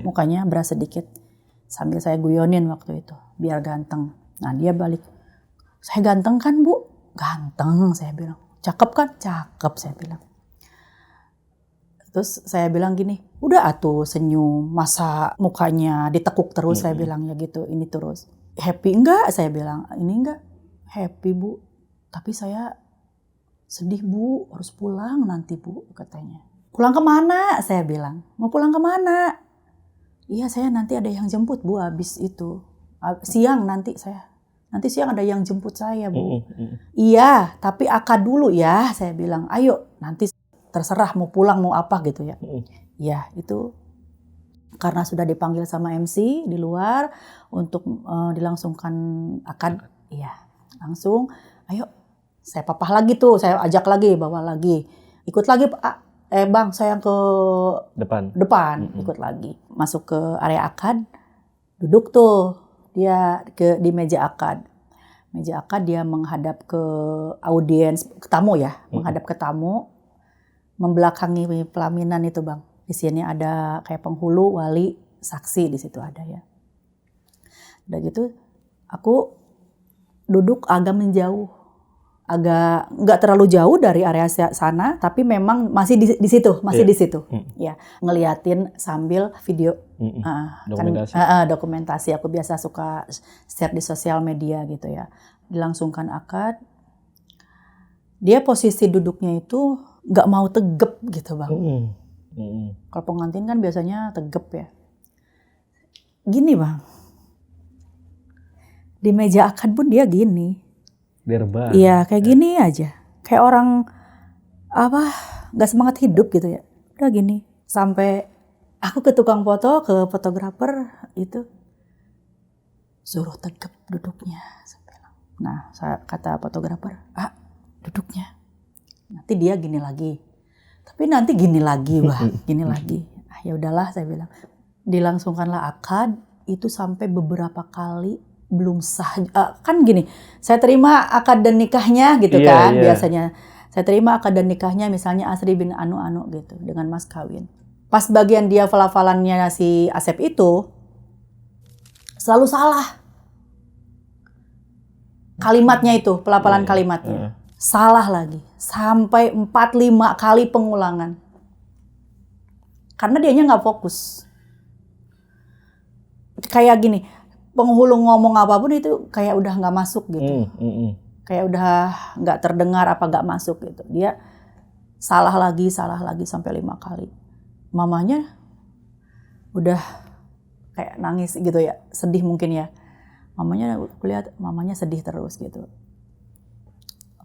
S1: mukanya beras sedikit, sambil saya guyonin waktu itu biar ganteng. Nah dia balik, saya ganteng kan Bu? Ganteng, saya bilang. Cakep kan? Cakep, saya bilang. Terus saya bilang gini, udah atuh senyum, masa mukanya ditekuk terus, saya bilang ya gitu, ini terus. Happy enggak? Saya bilang, ini enggak happy Bu, tapi saya sedih Bu, harus pulang nanti Bu, katanya. Pulang kemana? Saya bilang, mau pulang kemana? Iya saya nanti ada yang jemput Bu, habis itu. Siang nanti siang ada yang jemput saya Bu. Iya, tapi akad dulu ya, saya bilang, ayo nanti terserah mau pulang mau apa gitu ya. Ya itu karena sudah dipanggil sama MC di luar untuk dilangsungkan akad. Iya langsung ayo saya papah lagi tuh, saya ajak lagi, bawa lagi, ikut lagi Bang saya ke depan. Ikut lagi masuk ke area akad, duduk tuh dia di meja akad. Dia menghadap ke audiens, ke tamu ya, menghadap ke tamu. Membelakangi pelaminan itu Bang. Di sini ada kayak penghulu, wali, saksi di situ ada ya. Udah gitu, aku duduk agak menjauh, agak nggak terlalu jauh dari area sana, tapi memang masih di situ, di situ. Ya, ngeliatin sambil video dokumentasi. Aku biasa suka share di sosial media gitu ya. Dilangsungkan akad. Dia posisi duduknya itu nggak mau tegep gitu Bang. Kalau pengantin kan biasanya tegep ya. Gini Bang. Di meja akad pun dia gini. Iya kayak gini aja. Kayak orang nggak semangat hidup gitu ya. Udah gini. Sampai aku ke tukang foto, ke fotografer itu. Suruh tegep duduknya. Nah kata fotografer, duduknya. Nanti dia gini lagi. Tapi nanti gini lagi, gini lagi. Ya udahlah saya bilang. Dilangsungkanlah akad itu sampai beberapa kali belum sah. Kan gini, saya terima akad dan nikahnya gitu kan biasanya. Saya terima akad dan nikahnya misalnya Asri bin Anu gitu dengan mas kawin. Pas bagian dia pelafalannya si Asep itu selalu salah. Kalimatnya itu, pelafalan kalimatnya. Salah lagi, sampai 4-5 kali pengulangan. Karena dianya nggak fokus. Kayak gini, penghulu ngomong apapun itu kayak udah nggak masuk gitu. Kayak udah nggak terdengar nggak masuk gitu. Dia salah lagi sampai 5 kali. Mamanya udah kayak nangis gitu ya, sedih mungkin ya. Aku lihat mamanya sedih terus gitu.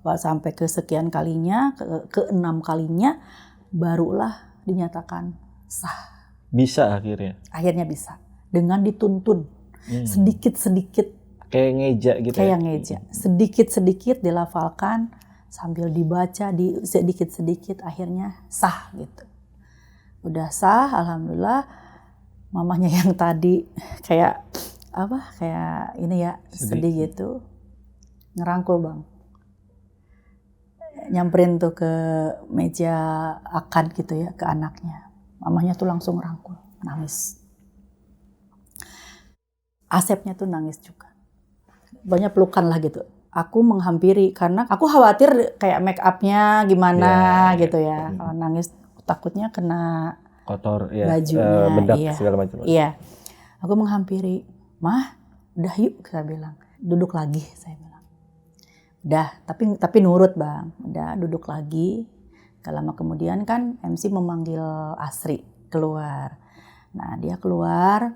S1: Sampai kesekian kalinya, ke-6 kalinya, barulah dinyatakan sah.
S2: Bisa akhirnya? Akhirnya
S1: bisa. Dengan dituntun. Sedikit-sedikit.
S2: Kayak ngeja gitu
S1: Kayak ngeja. Sedikit-sedikit dilafalkan, sambil dibaca, sedikit-sedikit, akhirnya sah gitu. Udah sah, alhamdulillah. Mamanya yang tadi kayak ini ya, sedih gitu. Ngerangkul Bang. Nyamperin tuh ke meja akad gitu ya, ke anaknya. Mamanya tuh langsung rangkul, nangis. Asepnya tuh nangis juga. Banyak pelukan lah gitu. Aku menghampiri karena aku khawatir kayak make up-nya gimana gitu ya. Kalau nangis takutnya kena
S2: kotor
S1: bajunya,
S2: bedak segala macam.
S1: Iya. Aku menghampiri, "Mah, udah yuk," saya bilang. "Duduk lagi," saya bilang. Udah, tapi nurut Bang. Udah duduk lagi. Gak lama kemudian kan MC memanggil Asri keluar. Nah dia keluar.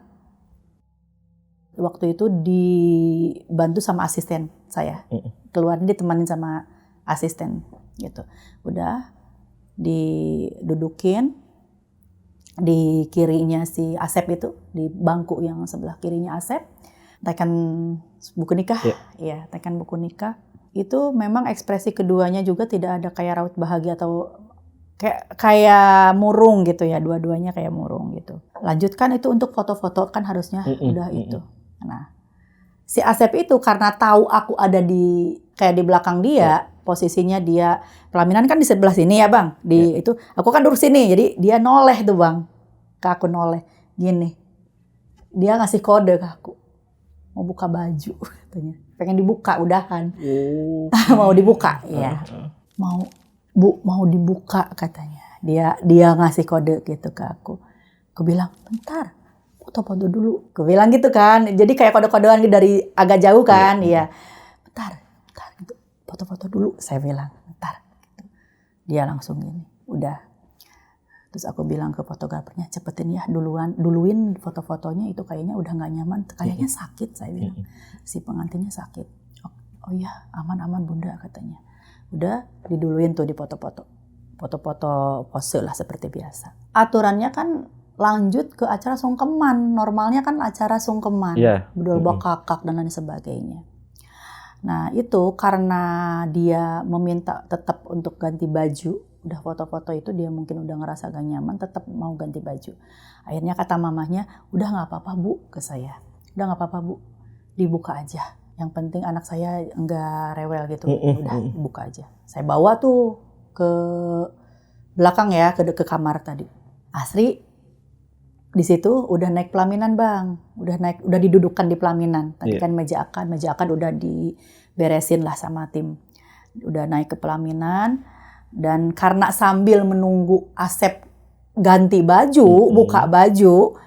S1: Waktu itu dibantu sama asisten saya. Keluar ditemanin sama asisten gitu. Udah didudukin di kirinya si Asep itu, di bangku yang sebelah kirinya Asep. Tekan buku nikah. Iya, tekan buku nikah. Itu memang ekspresi keduanya juga tidak ada kayak raut bahagia atau kayak murung gitu ya, dua-duanya kayak murung gitu. Lanjutkan itu untuk foto-foto kan harusnya udah itu. Nah, si Asep itu karena tahu aku ada kayak di belakang dia, posisinya dia pelaminan kan di sebelah sini ya Bang, itu aku kan duduk sini, jadi dia noleh tuh Bang, ke aku noleh gini, dia ngasih kode ke aku, mau buka baju katanya, pengen dibuka udahan, mau dibuka ya, mau dibuka katanya, dia ngasih kode gitu ke aku bilang bentar. Foto-foto dulu, gue bilang gitu kan, jadi kayak kode-kodean dari agak jauh kan, iya. Bentar gitu, foto-foto dulu, saya bilang, bentar. Gitu. Dia langsung gini, udah. Terus aku bilang ke fotografernya, cepetin ya, duluin foto-fotonya itu kayaknya udah nggak nyaman, kayaknya sakit, saya bilang, si pengantinnya sakit. Oh iya, aman-aman bunda katanya. Udah diduluin tuh di foto-foto pose lah seperti biasa. Aturannya kan lanjut ke acara sungkeman. Normalnya kan acara sungkeman, bedol bakakak dan lain sebagainya. Nah itu karena dia meminta tetap untuk ganti baju, udah foto-foto itu dia mungkin udah ngerasa gak nyaman, tetap mau ganti baju. Akhirnya kata mamahnya, udah gak apa-apa Bu ke saya, udah gak apa-apa Bu, dibuka aja. Yang penting anak saya nggak rewel gitu, udah dibuka aja. Saya bawa tuh ke belakang ya, ke kamar tadi. Asri di situ udah naik pelaminan Bang, udah didudukkan di pelaminan. Tadi kan meja akad udah diberesin lah sama tim. Udah naik ke pelaminan dan karena sambil menunggu Asep ganti baju, buka baju,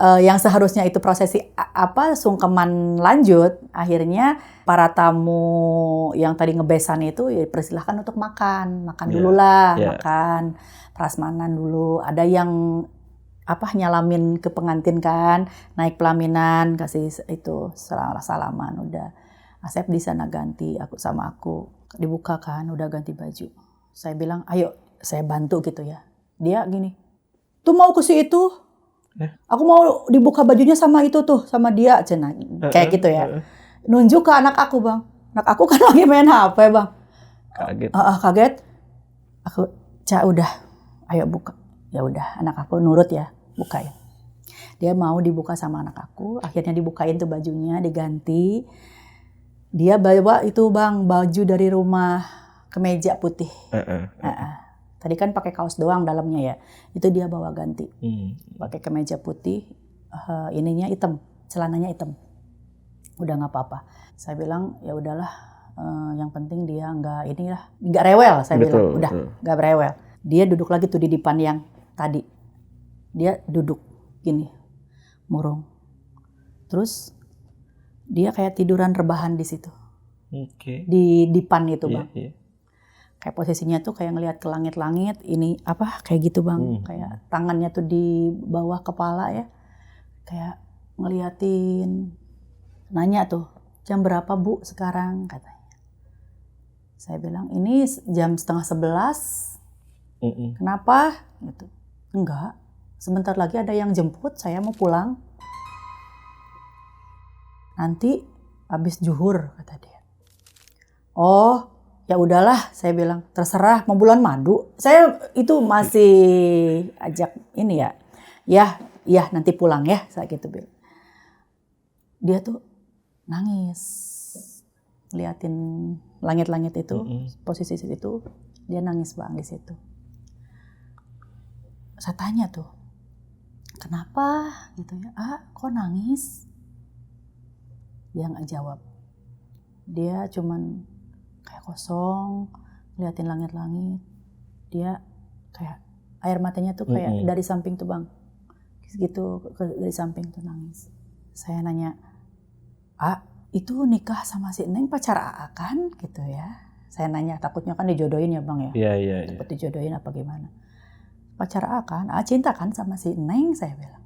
S1: yang seharusnya itu prosesi sungkeman lanjut, akhirnya para tamu yang tadi ngebesan itu ya persilahkan untuk makan dulu lah, makan prasmanan dulu. Ada yang nyalamin ke pengantin kan, naik pelaminan, kasih itu salaman, udah. Asep di sana ganti, aku dibuka kan, udah ganti baju. Saya bilang, ayo saya bantu gitu ya. Dia gini, tuh mau ke si itu, aku mau dibuka bajunya sama itu tuh, sama dia, cina kayak gitu ya. Nunjuk ke anak aku Bang, anak aku kan lagi main HP Bang. Kaget. Aku, udah, ayo buka. Ya udah, anak aku nurut ya, bukain. Dia mau dibuka sama anak aku, akhirnya dibukain tuh bajunya, diganti. Dia bawa itu Bang, baju dari rumah, kemeja putih. Tadi kan pakai kaos doang dalamnya ya, itu dia bawa ganti. Pakai kemeja putih, ininya hitam, celananya hitam. Udah nggak apa-apa. Saya bilang ya udahlah, yang penting dia nggak rewel. Saya bilang udah nggak rewel. Dia duduk lagi tuh di depan yang tadi, dia duduk gini, murung. Terus dia kayak tiduran rebahan di situ, di depan itu Bang. Kayak posisinya tuh kayak ngelihat ke langit-langit, ini kayak gitu Bang, kayak tangannya tuh di bawah kepala ya, kayak ngeliatin, nanya tuh, jam berapa Bu sekarang katanya. Saya bilang ini jam 10:30. Kenapa? Gitu. Enggak, sebentar lagi ada yang jemput, saya mau pulang. Nanti habis zuhur kata dia. Oh, ya udahlah, saya bilang terserah mau bulan madu. Saya itu masih ajak ini ya. Ya nanti pulang ya, saya gitu bilang. Dia tuh nangis, liatin langit-langit itu, posisi itu, dia nangis Bang di situ. Saya tanya tuh, kenapa gitu ya? Kok nangis? Dia nggak jawab. Dia cuman kayak kosong, liatin langit-langit. Dia kayak air matanya tuh kayak dari samping tuh Bang, gitu dari samping tuh nangis. Saya nanya, itu nikah sama si Neng pacar AA kan? Gitu ya. Saya nanya, takutnya kan dijodohin ya Bang ya.
S2: Iya.
S1: Takut dijodohin apa gimana? Pacar AA kan? Cinta kan sama si Neng? Saya bilang.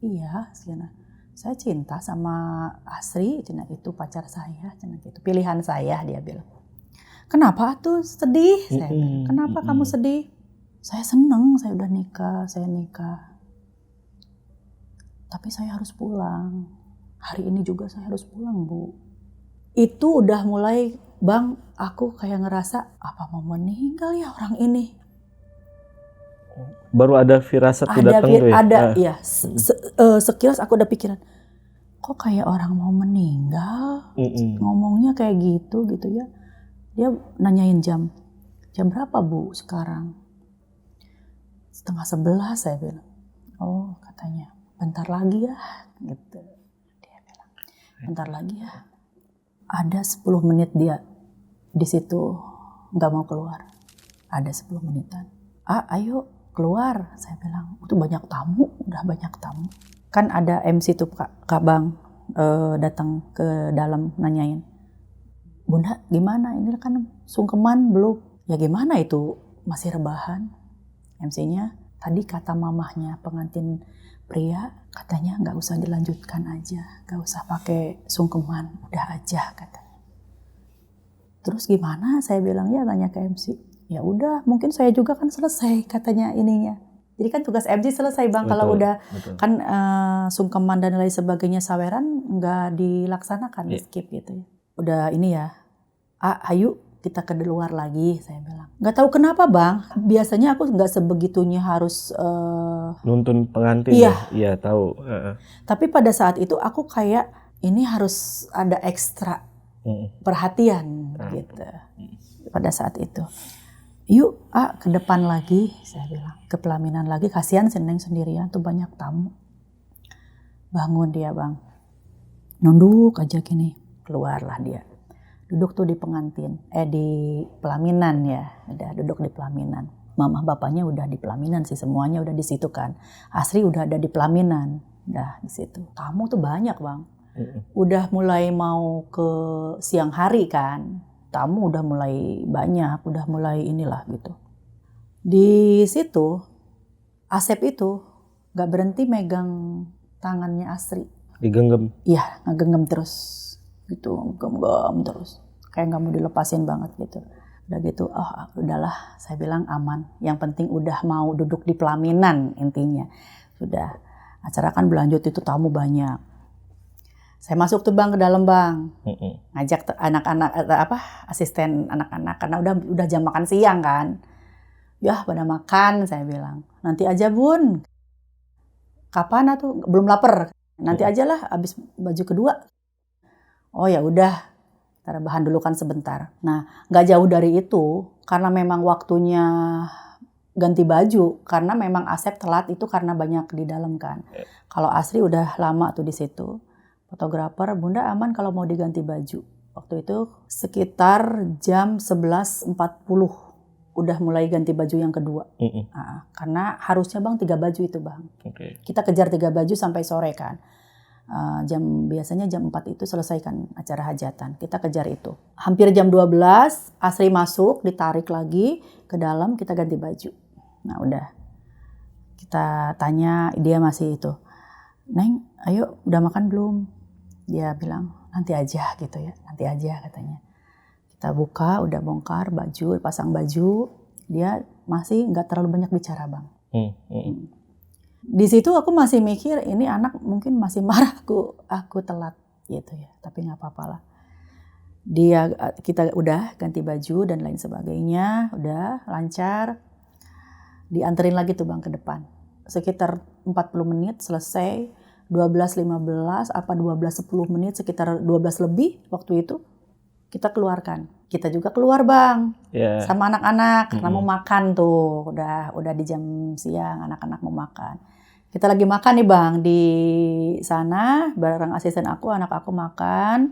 S1: Iya, Cina. Saya cinta sama Asri, Cina itu pacar saya, Cina gitu. Pilihan saya, dia bilang. Kenapa tuh sedih? Saya bilang. Kenapa kamu sedih? Saya seneng, saya udah nikah, saya nikah. Tapi saya harus pulang. Hari ini juga saya harus pulang, Bu. Itu udah mulai, Bang, aku kayak ngerasa, apa mau meninggal ya orang ini?
S2: Baru ada firasat tuh datang tuh ya?
S1: Ada, ya. Sekilas aku udah pikiran, kok kayak orang mau meninggal, ngomongnya kayak gitu ya. Dia nanyain jam berapa Bu sekarang? 10:30 saya bilang. Oh katanya, bentar lagi ya, gitu. Dia bilang, bentar lagi ya. Ada 10 menit dia di situ nggak mau keluar. Ada 10 menitan. Ayo keluar, saya bilang. Itu banyak tamu, udah banyak tamu. Kan ada MC tuh Kak Bang datang ke dalam nanyain, Bunda gimana? Ini kan sungkeman belum? Ya gimana itu? Masih rebahan. MC-nya tadi kata mamahnya pengantin pria, katanya nggak usah dilanjutkan aja, nggak usah pakai sungkeman, udah aja katanya. Terus gimana? Saya bilang ya tanya ke MC. Ya udah, mungkin saya juga kan selesai katanya ininya. Jadi kan tugas MC selesai Bang, kalau udah kan sungkeman dan lain sebagainya saweran nggak dilaksanakan, di skip gitu ya. Udah ini ya, ayo kita ke luar lagi, saya bilang. Nggak tahu kenapa Bang, biasanya aku nggak sebegitunya harus
S2: nuntun pengantin. Iya tahu.
S1: Tapi pada saat itu aku kayak ini harus ada ekstra perhatian gitu. Pada saat itu, yuk ke depan lagi, saya bilang, ke pelaminan lagi, kasihan si Neng sendirian tuh banyak tamu. Bangun dia Bang, nunduk aja gini, keluarlah dia. Duduk tuh di pengantin, di pelaminan ya, udah duduk di pelaminan. Mama bapaknya udah di pelaminan sih, semuanya udah di situ kan. Asri udah ada di pelaminan, udah di situ. Tamu tuh banyak Bang, udah mulai mau ke siang hari kan, tamu udah mulai banyak, udah mulai inilah gitu. Di situ, Asep itu gak berhenti megang tangannya Asri.
S2: Digenggam?
S1: Iya, ngegenggam terus. Gitu, genggam terus, kayak nggak mau dilepasin banget gitu. Udah gitu, udahlah, saya bilang aman. Yang penting udah mau duduk di pelaminan intinya. Sudah, acara kan berlanjut, itu tamu banyak. Saya masuk tuh Bang ke dalam Bang, ngajak anak-anak asisten anak-anak karena udah jam makan siang kan. Ya pada makan, saya bilang. Nanti aja Bun. Kapan atuh? Belum lapar. Nanti aja lah, abis baju kedua. Oh ya udah, kita rebahan dulu kan sebentar. Nah, nggak jauh dari itu, karena memang waktunya ganti baju, karena memang Asep telat itu karena banyak di dalam kan. Kalau Asri udah lama tuh di situ. Fotografer, Bunda aman kalau mau diganti baju. Waktu itu sekitar jam 11.40 udah mulai ganti baju yang kedua. Karena harusnya Bang 3 baju itu Bang. Kita kejar 3 baju sampai sore kan. Biasanya jam 4 itu selesaikan acara hajatan. Kita kejar itu. Hampir jam 12, Asri masuk, ditarik lagi ke dalam, kita ganti baju. Nah udah, kita tanya, dia masih itu. Neng, ayo udah makan belum? Dia bilang, nanti aja gitu ya, nanti aja katanya. Kita buka, udah bongkar baju, pasang baju, dia masih nggak terlalu banyak bicara Bang. Di situ aku masih mikir ini anak mungkin masih marah aku telat gitu ya, tapi nggak apa-apa lah. Kita udah ganti baju dan lain sebagainya, udah lancar. Dianterin lagi tuh Bang ke depan. Sekitar 40 menit selesai, 12.15 apa 12.10 menit, sekitar 12 lebih waktu itu kita keluarkan. Kita juga keluar Bang, sama anak-anak karena mau makan tuh, udah di jam siang, anak-anak mau makan. Kita lagi makan nih Bang di sana bareng asisten aku, anak aku makan.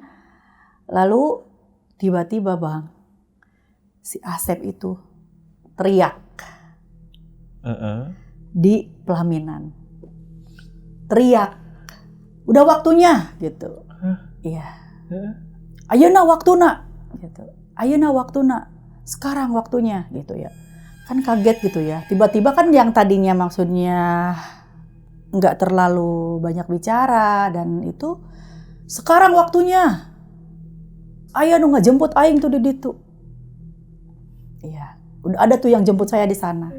S1: Lalu tiba-tiba Bang, si Asep itu teriak di pelaminan. Teriak, udah waktunya gitu. Iya. Ayeuna waktuna gitu. Ayeuna waktuna. Sekarang waktunya gitu ya. Kan kaget gitu ya. Tiba-tiba kan yang tadinya maksudnya nggak terlalu banyak bicara dan itu sekarang waktunya. Ayo nu ngejemput aing tuh di ditu. Iya, udah ada tuh yang jemput saya di sana.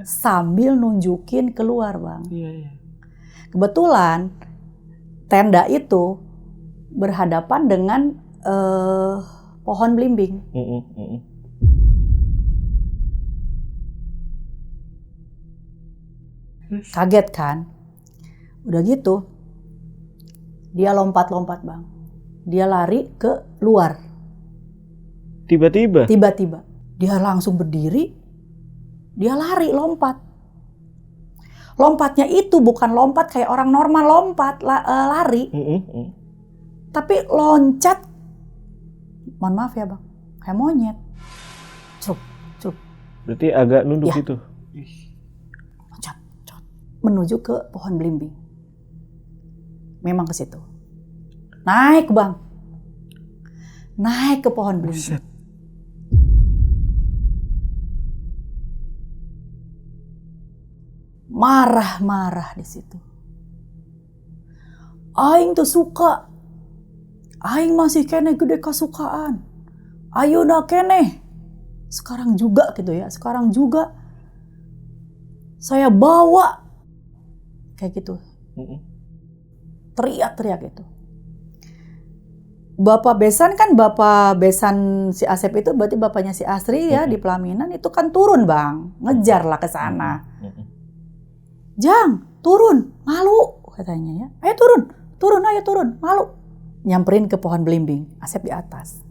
S1: Sambil nunjukin keluar Bang. Kebetulan tenda itu berhadapan dengan pohon belimbing. Kaget kan? Udah gitu, dia lompat-lompat Bang. Dia lari ke luar.
S2: Tiba-tiba?
S1: Tiba-tiba. Dia langsung berdiri, dia lari, lompat. Lompatnya itu bukan lompat kayak orang normal lompat, lari. Tapi loncat, mohon maaf ya Bang, kayak monyet. Cuk.
S2: Berarti agak nunduk
S1: Ya.
S2: gitu?
S1: Loncat. Menuju ke pohon belimbing. Memang ke situ. Naik Bang. Naik ke pohon belimbing.
S2: Buset.
S1: Marah-marah di situ. Aing tuh suka. Aing masih kene gede kasukaan. Ayo dah kene. Sekarang juga gitu ya. Sekarang juga saya bawa. Kayak gitu. Teriak-teriak itu. Bapak besan si Asep itu berarti bapaknya si Asri ya di pelaminan itu kan turun Bang. Ngejar lah ke sana. Jang, turun, malu katanya ya. Ayo turun, ayo turun, malu. Nyamperin ke pohon belimbing, Asep di atas.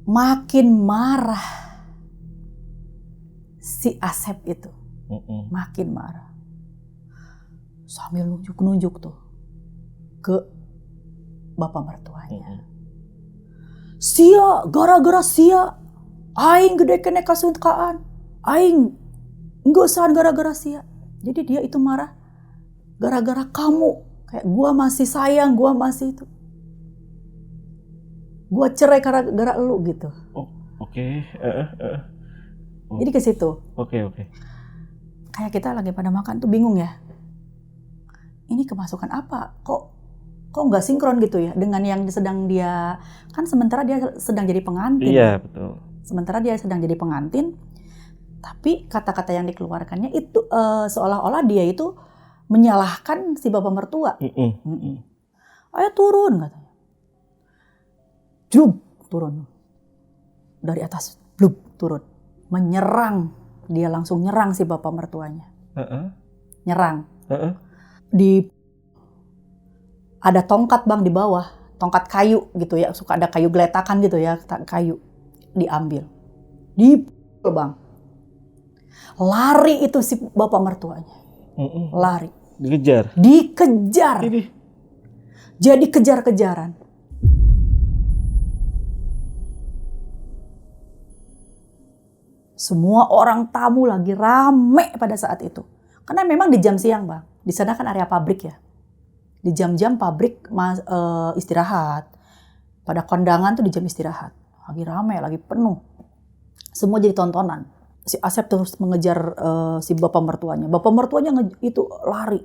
S1: Makin marah si Asep itu, makin marah. Sambil nunjuk-nunjuk tuh ke bapak mertuanya. Sia, gara-gara sia, aing gede kene kasukaan, aing nggosan gara-gara sia. Jadi dia itu marah gara-gara kamu. Kayak gua masih sayang, gua masih itu. Gua cerai gara-gara lu gitu.
S2: Oh, oke.
S1: Jadi ke situ.
S2: Oke.
S1: Kayak kita lagi pada makan tuh bingung ya. Ini kemasukan apa? Kok nggak sinkron gitu ya dengan yang sedang dia, kan sementara dia sedang jadi pengantin.
S2: Iya, betul.
S1: Sementara dia sedang jadi pengantin, tapi kata-kata yang dikeluarkannya itu seolah-olah dia itu menyalahkan si bapak mertua. Ayo turun katanya. Jub, turun. Dari atas, blub, turun. Menyerang. Dia langsung nyerang si bapak mertuanya. Nyerang. Ada tongkat Bang di bawah. Tongkat kayu gitu ya. Suka ada kayu geletakan gitu ya. Kayu. Diambil. Bang. Lari itu si bapak mertuanya. Lari.
S2: Dikejar.
S1: Ini. Jadi kejar-kejaran. Semua orang tamu lagi rame pada saat itu. Karena memang di jam siang Bang. Di sana kan area pabrik ya. Di jam-jam pabrik istirahat. Pada kondangan tuh di jam istirahat. Lagi rame, lagi penuh. Semua jadi tontonan. Si Asep terus mengejar si bapak mertuanya. Bapak mertuanya itu lari.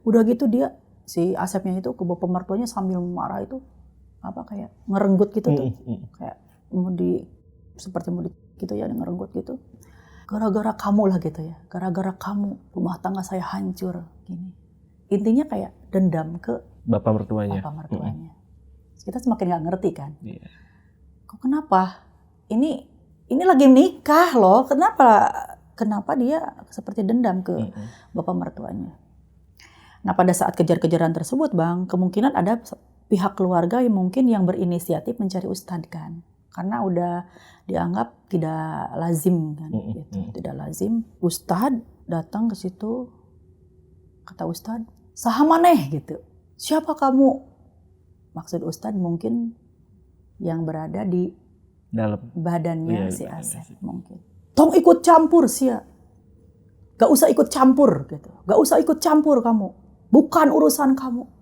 S1: Udah gitu dia, si Asepnya itu ke bapak mertuanya sambil marah itu. Kayak ngerenggut gitu tuh. Kayak seperti mau gitu ya, ngerenggut gitu. Gara-gara kamu lah gitu ya. Gara-gara kamu rumah tangga saya hancur. Gini. Intinya kayak dendam ke
S2: bapak mertuanya.
S1: Kita semakin nggak ngerti kan. Kok kenapa? Ini lagi nikah loh. Kenapa dia seperti dendam ke bapak mertuanya? Nah pada saat kejar-kejaran tersebut Bang, kemungkinan ada pihak keluarga yang mungkin yang berinisiatif mencari ustadz kan. Karena udah dianggap tidak lazim kan. Gitu. Tidak lazim. Ustadz datang ke situ. Kata ustadz, saha maneh gitu. Siapa kamu? Maksud ustadz mungkin yang berada di
S2: dalam
S1: badannya si Asep mungkin. Tong ikut campur sia. Gak usah ikut campur gitu. Gak usah ikut campur kamu. Bukan urusan kamu.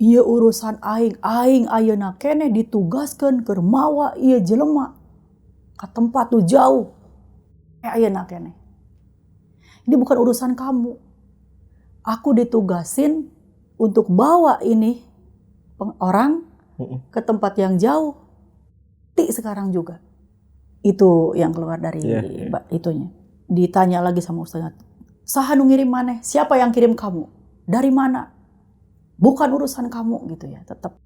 S1: Iya urusan aing. Aing ayeuna kene ditugaskeun keur mawa ieu jelema ka tempat tuh jauh. Ayeuna kene. Ini bukan urusan kamu. Aku ditugasin untuk bawa ini orang ke tempat yang jauh. Sekarang juga. Itu yang keluar dari itunya. Ditanya lagi sama ustaznya. Saha nu ngirim maneh? Siapa yang kirim kamu? Dari mana? Bukan urusan kamu gitu ya. Tetap.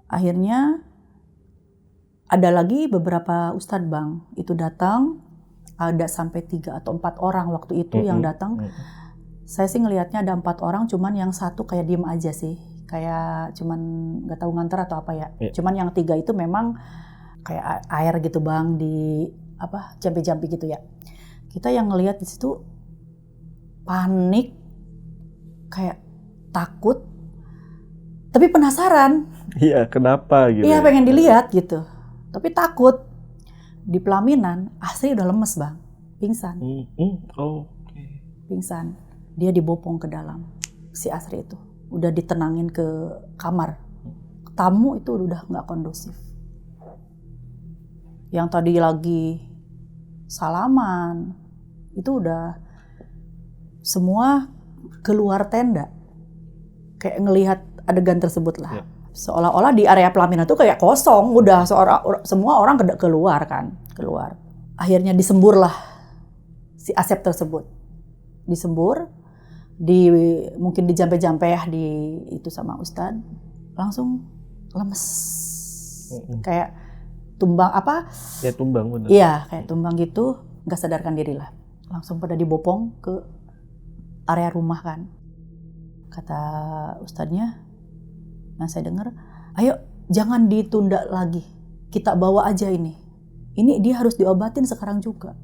S1: Akhirnya ada lagi beberapa ustadz Bang. Itu datang. ada sampai 3 atau 4 orang waktu itu yang datang. Saya sih ngelihatnya ada 4 orang, cuman yang satu kayak diem aja sih, kayak cuman nggak tahu nganter atau apa ya. Cuman yang 3 itu memang kayak air gitu Bang, di apa jampi-jampi gitu ya. Kita yang ngelihat di situ panik, kayak takut, tapi penasaran.
S2: Iya, kenapa gitu?
S1: Iya, pengen dilihat gitu, tapi takut. Di pelaminan, Asri udah lemes Bang, pingsan. Pingsan. Dia dibopong ke dalam, si Asri itu. Udah ditenangin ke kamar. Tamu itu udah nggak kondusif. Yang tadi lagi salaman, itu udah semua keluar tenda. Kayak ngelihat adegan tersebut lah. Seolah-olah di area pelaminan itu kayak kosong, udah semua orang keluar kan, keluar. Akhirnya disemburlah si Asep tersebut. Disembur, mungkin dijampe-jampe ya di itu sama Ustadz, langsung lemes. Kayak tumbang apa?
S2: Kayak tumbang bener.
S1: Iya, kayak tumbang gitu, nggak sadarkan diri lah. Langsung pada dibopong ke area rumah kan. Kata Ustadznya, yang saya dengar, ayo jangan ditunda lagi, kita bawa aja ini dia harus diobatin sekarang juga.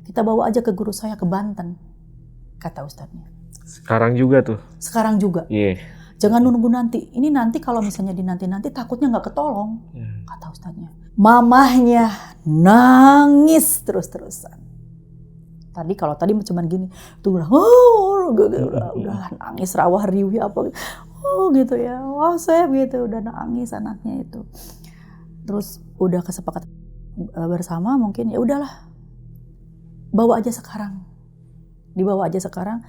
S1: Kita bawa aja ke guru saya ke Banten, kata Ustadznya.
S2: Sekarang juga tuh?
S1: Sekarang juga. Jangan nunggu nanti, ini nanti kalau misalnya dinanti-nanti takutnya nggak ketolong, kata Ustadznya. Mamahnya nangis terus-terusan. Tadi cuman gini, tuh udah nangis rawah riwi apa gitu. Gitu ya, saya gitu udah nangis anaknya itu. Terus udah kesepakatan bersama mungkin ya udahlah, bawa aja sekarang, dibawa aja sekarang,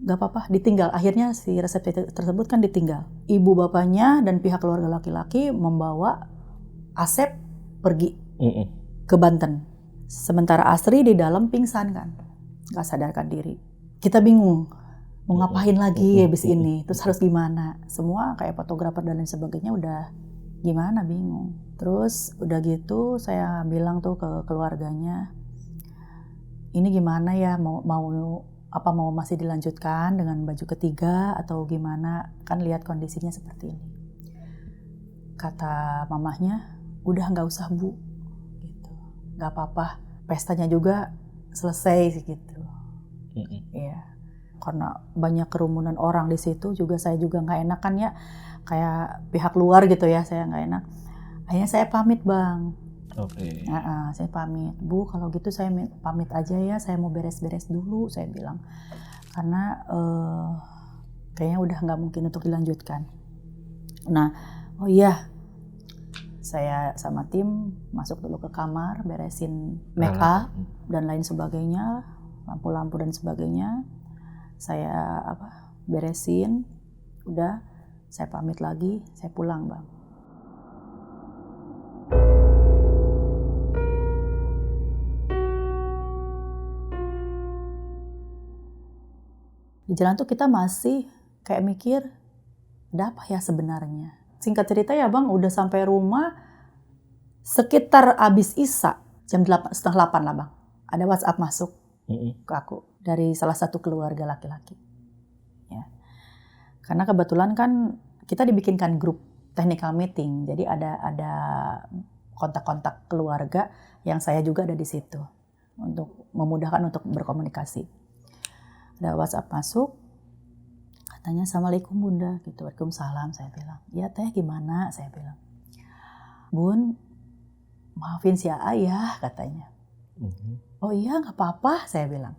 S1: nggak apa-apa, ditinggal. Akhirnya si resepsi tersebut kan ditinggal. Ibu bapaknya dan pihak keluarga laki-laki membawa Asep pergi ke Banten. Sementara Asri di dalam pingsan kan, nggak sadarkan diri. Kita bingung. Mau ngapain lagi habis ini, terus harus gimana, semua kayak fotografer dan lain sebagainya udah gimana, bingung. Terus udah gitu saya bilang tuh ke keluarganya, ini gimana ya, mau masih dilanjutkan dengan baju ketiga atau gimana, kan lihat kondisinya seperti ini. Kata mamahnya, udah nggak usah Bu, gitu, nggak apa-apa, pestanya juga selesai gitu. Iya. Karena banyak kerumunan orang di situ juga, saya juga nggak enak kan ya, kayak pihak luar gitu ya, saya nggak enak. Akhirnya saya pamit Bang. Saya pamit, Bu kalau gitu saya pamit aja ya, saya mau beres-beres dulu, saya bilang. Karena kayaknya udah nggak mungkin untuk dilanjutkan. Nah, oh iya, saya sama tim masuk dulu ke kamar, beresin make up dan lain sebagainya, lampu-lampu dan sebagainya. Saya beresin, udah saya pamit lagi, saya pulang Bang. Di jalan tuh kita masih kayak mikir, ada apa ya sebenarnya. Singkat cerita ya Bang, udah sampai rumah sekitar abis Isya, jam 7:30 lah Bang. Ada WhatsApp masuk ke aku dari salah satu keluarga laki-laki. Ya. Karena kebetulan kan kita dibikinkan grup technical meeting, jadi ada kontak-kontak keluarga yang saya juga ada di situ untuk memudahkan untuk berkomunikasi. Ada WhatsApp masuk, katanya Assalamualaikum Bunda, gitu. Waalaikumsalam, saya bilang. Ya Teh gimana, saya bilang. Bun, maafin si Ayah, katanya. Oh iya nggak apa-apa, saya bilang.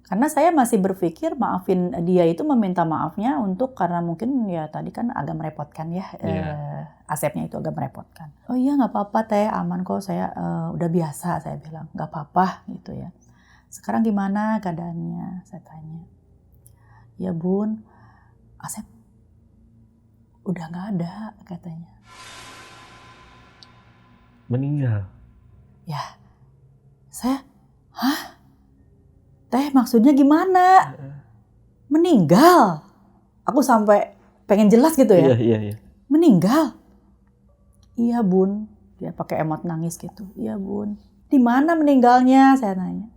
S1: Karena saya masih berpikir maafin dia itu meminta maafnya untuk karena mungkin ya tadi kan agak merepotkan ya, Asepnya itu agak merepotkan. Oh iya nggak apa-apa Teh, aman kok, saya udah biasa, saya bilang. Nggak apa-apa gitu ya. Sekarang gimana keadaannya, saya tanya. Ya Bun, Asep udah nggak ada, katanya.
S2: Meninggal?
S1: Ya, saya, hah? Teh maksudnya gimana? Meninggal? Aku sampai pengen jelas gitu ya.
S2: Iya.
S1: Meninggal? Iya Bun. Dia pakai emot nangis gitu. Iya Bun. Di mana meninggalnya? Saya nanya.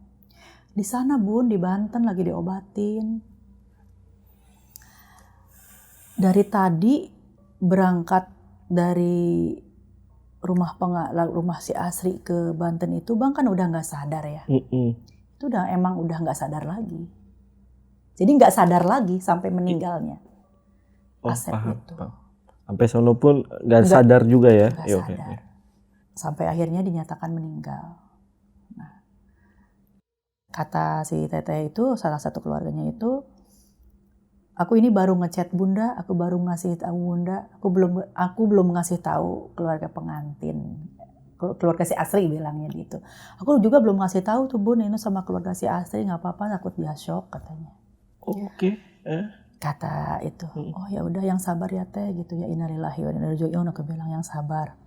S1: Di sana Bun, di Banten lagi diobatin. Dari tadi berangkat dari rumah si Asri ke Banten itu Bang kan udah nggak sadar ya. Itu emang udah nggak sadar lagi. Jadi nggak sadar lagi sampai meninggalnya. Asep itu.
S2: Sampai sono pun nggak sadar juga ya?
S1: Nggak sadar. Sampai akhirnya dinyatakan meninggal. Nah, kata si Teteh itu, salah satu keluarganya itu, aku ini baru ngechat Bunda, aku baru ngasih tahu Bunda, aku belum ngasih tahu keluarga pengantin. Keluarga si Asri bilangnya gitu. Aku juga belum ngasih tahu tuh Bun, ini sama keluarga si Asri, nggak apa-apa, takut dia shock katanya.
S2: Oke.
S1: Kata itu, oh ya udah yang sabar ya Teh gitu ya, innalillahi wa inna ilaihi raji'un. Aku bilang yang sabar.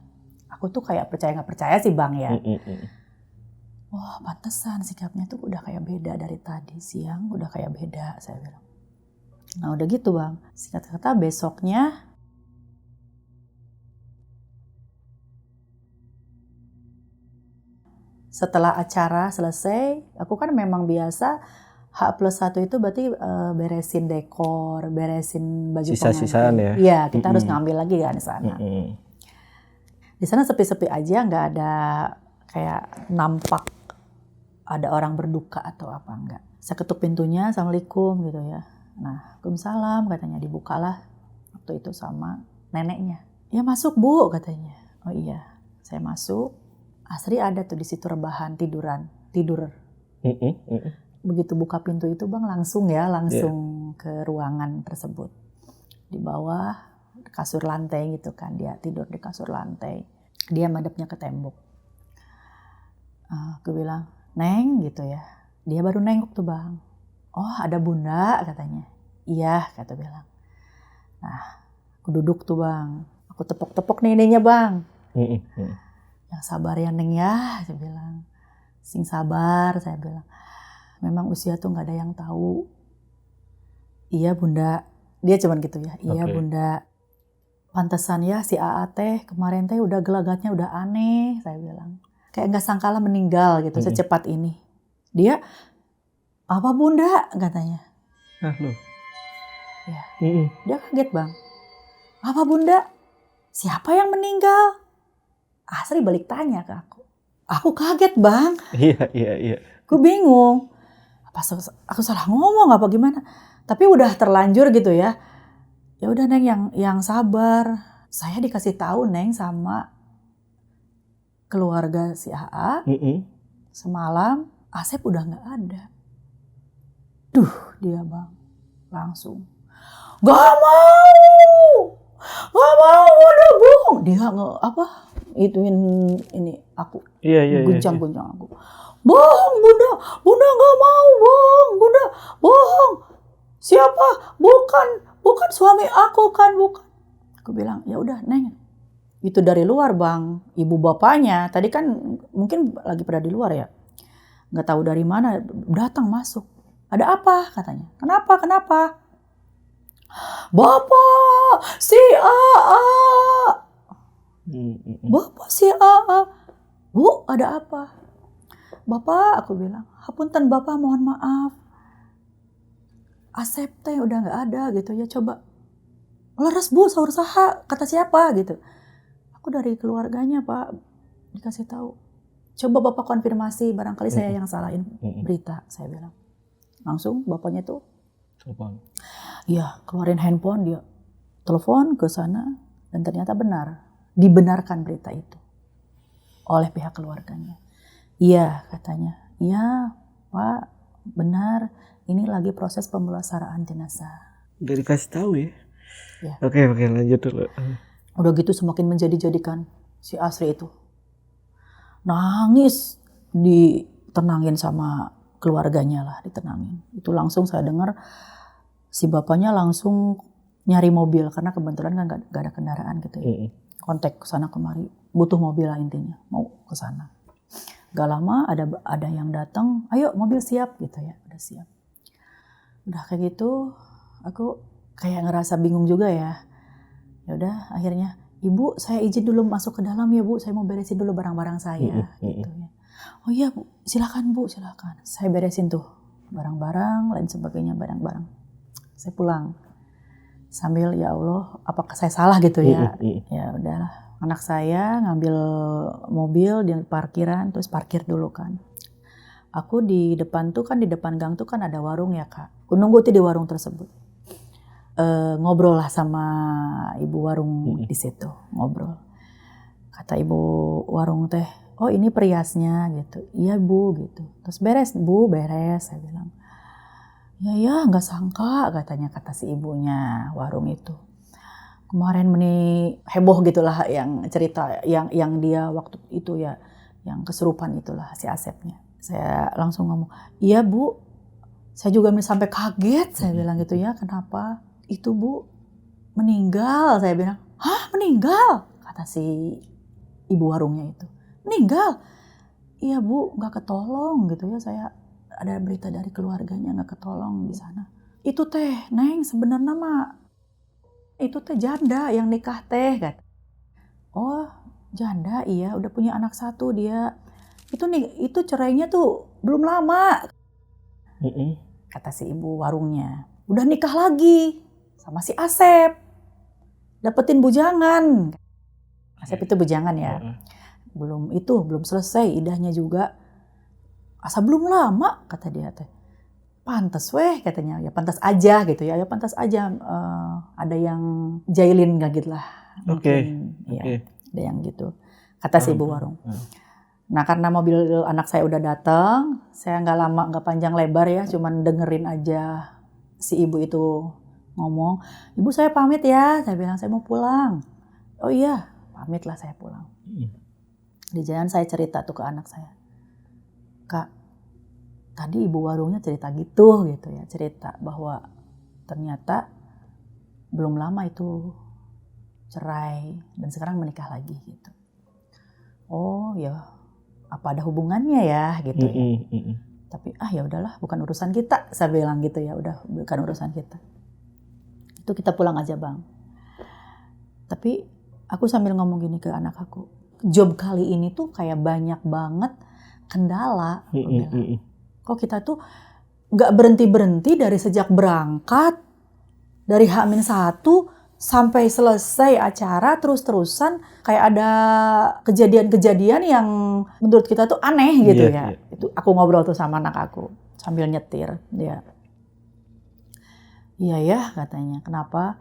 S1: Aku tuh kayak percaya nggak percaya sih Bang ya. Wah pantesan sikapnya tuh udah kayak beda dari tadi siang, udah kayak beda saya bilang. Nah udah gitu Bang, singkat kata besoknya setelah acara selesai, aku kan memang biasa H+1 itu berarti beresin dekor, beresin baju
S2: sisa-sisaan ya?
S1: Iya, kita harus ngambil lagi kan di sana. Di sana sepi-sepi aja, nggak ada kayak nampak ada orang berduka atau apa, enggak. Saya ketuk pintunya, Assalamualaikum gitu ya. Nah, Waalaikumsalam katanya, dibukalah waktu itu sama neneknya. Ya masuk Bu katanya. Oh iya, saya masuk. Asri ada tuh di situ rebahan, tidur. Begitu buka pintu itu Bang langsung ke ruangan tersebut. Di bawah kasur lantai gitu kan, dia tidur di kasur lantai. Dia madepnya ke tembok. Aku bilang, Neng gitu ya. Dia baru nengok tuh Bang. Oh ada Bunda katanya. Iya kata bilang. Nah aku duduk tuh Bang. Aku tepok-tepok neneknya Bang. Yang sabar ya Neng ya, saya bilang. Sing sabar, saya bilang. Memang usia tuh nggak ada yang tahu. Iya Bunda, dia cuman gitu ya. Iya Bunda, pantesan ya si AA teh kemarin teh udah gelagatnya udah aneh, saya bilang. Kayak nggak sangkala meninggal gitu secepat ini. Dia, apa Bunda katanya.
S2: Loh.
S1: Ya, dia kaget Bang. Apa Bunda? Siapa yang meninggal? Asri balik tanya ke aku. Aku kaget Bang.
S2: Iya.
S1: Aku bingung. Apa aku salah ngomong apa gimana? Tapi udah terlanjur gitu ya. Ya udah Neng yang sabar. Saya dikasih tahu Neng sama keluarga si AA. Semalam Asep udah nggak ada. Duh dia Bang. Langsung. Gak mau udah bohong. Dia ituin ini aku.
S2: Iya.
S1: Guncang aku. Bohong Bunda nggak mau bohong. Siapa? Bukan suami aku kan, bukan. Aku bilang ya udah Neng. Itu dari luar Bang, ibu bapaknya tadi kan mungkin lagi pada di luar ya. Nggak tahu dari mana datang masuk. Ada apa katanya? Kenapa? Bapak si AA. Bapak si AA. Bu, ada apa? Bapak, aku bilang, hapunten Bapak mohon maaf. Asep teh udah nggak ada gitu ya, coba. Leres Bu, sahur saha, kata siapa gitu. Aku dari keluarganya Pak, dikasih tahu. Coba Bapak konfirmasi, barangkali saya yang salahin berita, saya bilang. Langsung bapaknya tuh.
S2: Telepon.
S1: Iya, keluarin handphone, dia telepon ke sana dan ternyata benar, dibenarkan berita itu oleh pihak keluarganya. Iya katanya, iya Pak benar, ini lagi proses pemulasaraan jenazah.
S2: Udah dikasih tahu ya?
S1: Ya.
S2: Oke lanjut dulu.
S1: Udah gitu semakin menjadi-jadikan si Asri itu. Nangis, ditenangin sama keluarganya lah, ditenangin. Itu langsung saya dengar si bapaknya langsung nyari mobil karena kebetulan kan gak ada kendaraan gitu ya. Kontak ke sana kemari, butuh mobil lah intinya, mau ke sana. Gak lama ada yang datang, ayo mobil siap gitu ya, udah siap. Udah kayak gitu, aku kayak ngerasa bingung juga ya. Ya udah akhirnya, Ibu saya izin dulu masuk ke dalam ya Bu, saya mau beresin dulu barang-barang saya gitu ya. Oh iya Bu, silakan Bu, silakan. Saya beresin tuh barang-barang, lain sebagainya, barang-barang. Saya pulang. Sambil ya Allah, apakah saya salah gitu ya? Ya udahlah, anak saya ngambil mobil di parkiran, terus parkir dulu kan. Aku di depan gang tuh kan ada warung ya Kak. Aku nunggu tuh di warung tersebut. Ngobrol lah sama ibu warung di situ, ngobrol. Kata ibu warung teh, oh ini periasnya gitu. Iya Bu gitu. Terus beres Bu, beres saya bilang. Ya nggak sangka katanya, kata si ibunya warung itu. Kemarin heboh gitulah yang cerita yang dia waktu itu ya, yang kesurupan itulah si Asepnya. Saya langsung ngomong, iya Bu, saya juga sampai kaget, saya bilang gitu ya, kenapa? Itu Bu, meninggal, saya bilang. Hah, meninggal? Kata si ibu warungnya itu. Meninggal? Iya Bu, nggak ketolong gitu ya, saya ada berita dari keluarganya nggak ketolong di sana. Itu teh, Neng, sebenarnya mah itu teh janda yang nikah teh, kata. Oh, janda, iya, udah punya anak 1 dia. Itu cerainya tuh belum lama, kata si ibu warungnya. Udah nikah lagi sama si Asep, dapetin bujangan. Asep itu bujangan ya. Belum selesai idahnya juga. Asa belum lama, kata dia teh. Pantes weh katanya, ya pantas aja gitu ya, pantas aja ada yang jailin gak gitu lah. Mungkin ya, ada yang gitu. Kata si ibu warung. Nah karena mobil anak saya udah datang, saya nggak panjang lebar ya, cuman dengerin aja si ibu itu ngomong. Ibu saya pamit ya, saya bilang saya mau pulang. Oh iya, pamit lah saya pulang. Di jalan saya cerita tuh ke anak saya. Kak, tadi ibu warungnya cerita gitu ya, cerita bahwa ternyata belum lama itu cerai dan sekarang menikah lagi gitu. Oh ya, apa ada hubungannya ya gitu ya. Tapi ya udahlah, bukan urusan kita, saya bilang gitu ya, udah bukan urusan kita. Itu kita pulang aja Bang. Tapi aku sambil ngomong gini ke anak aku, job kali ini tuh kayak banyak banget kendala. Kok kita tuh nggak berhenti dari sejak berangkat, dari H-1 sampai selesai acara terus-terusan kayak ada kejadian-kejadian yang menurut kita tuh aneh gitu ya. Itu aku ngobrol tuh sama anak aku sambil nyetir dia. Iya ya katanya, kenapa?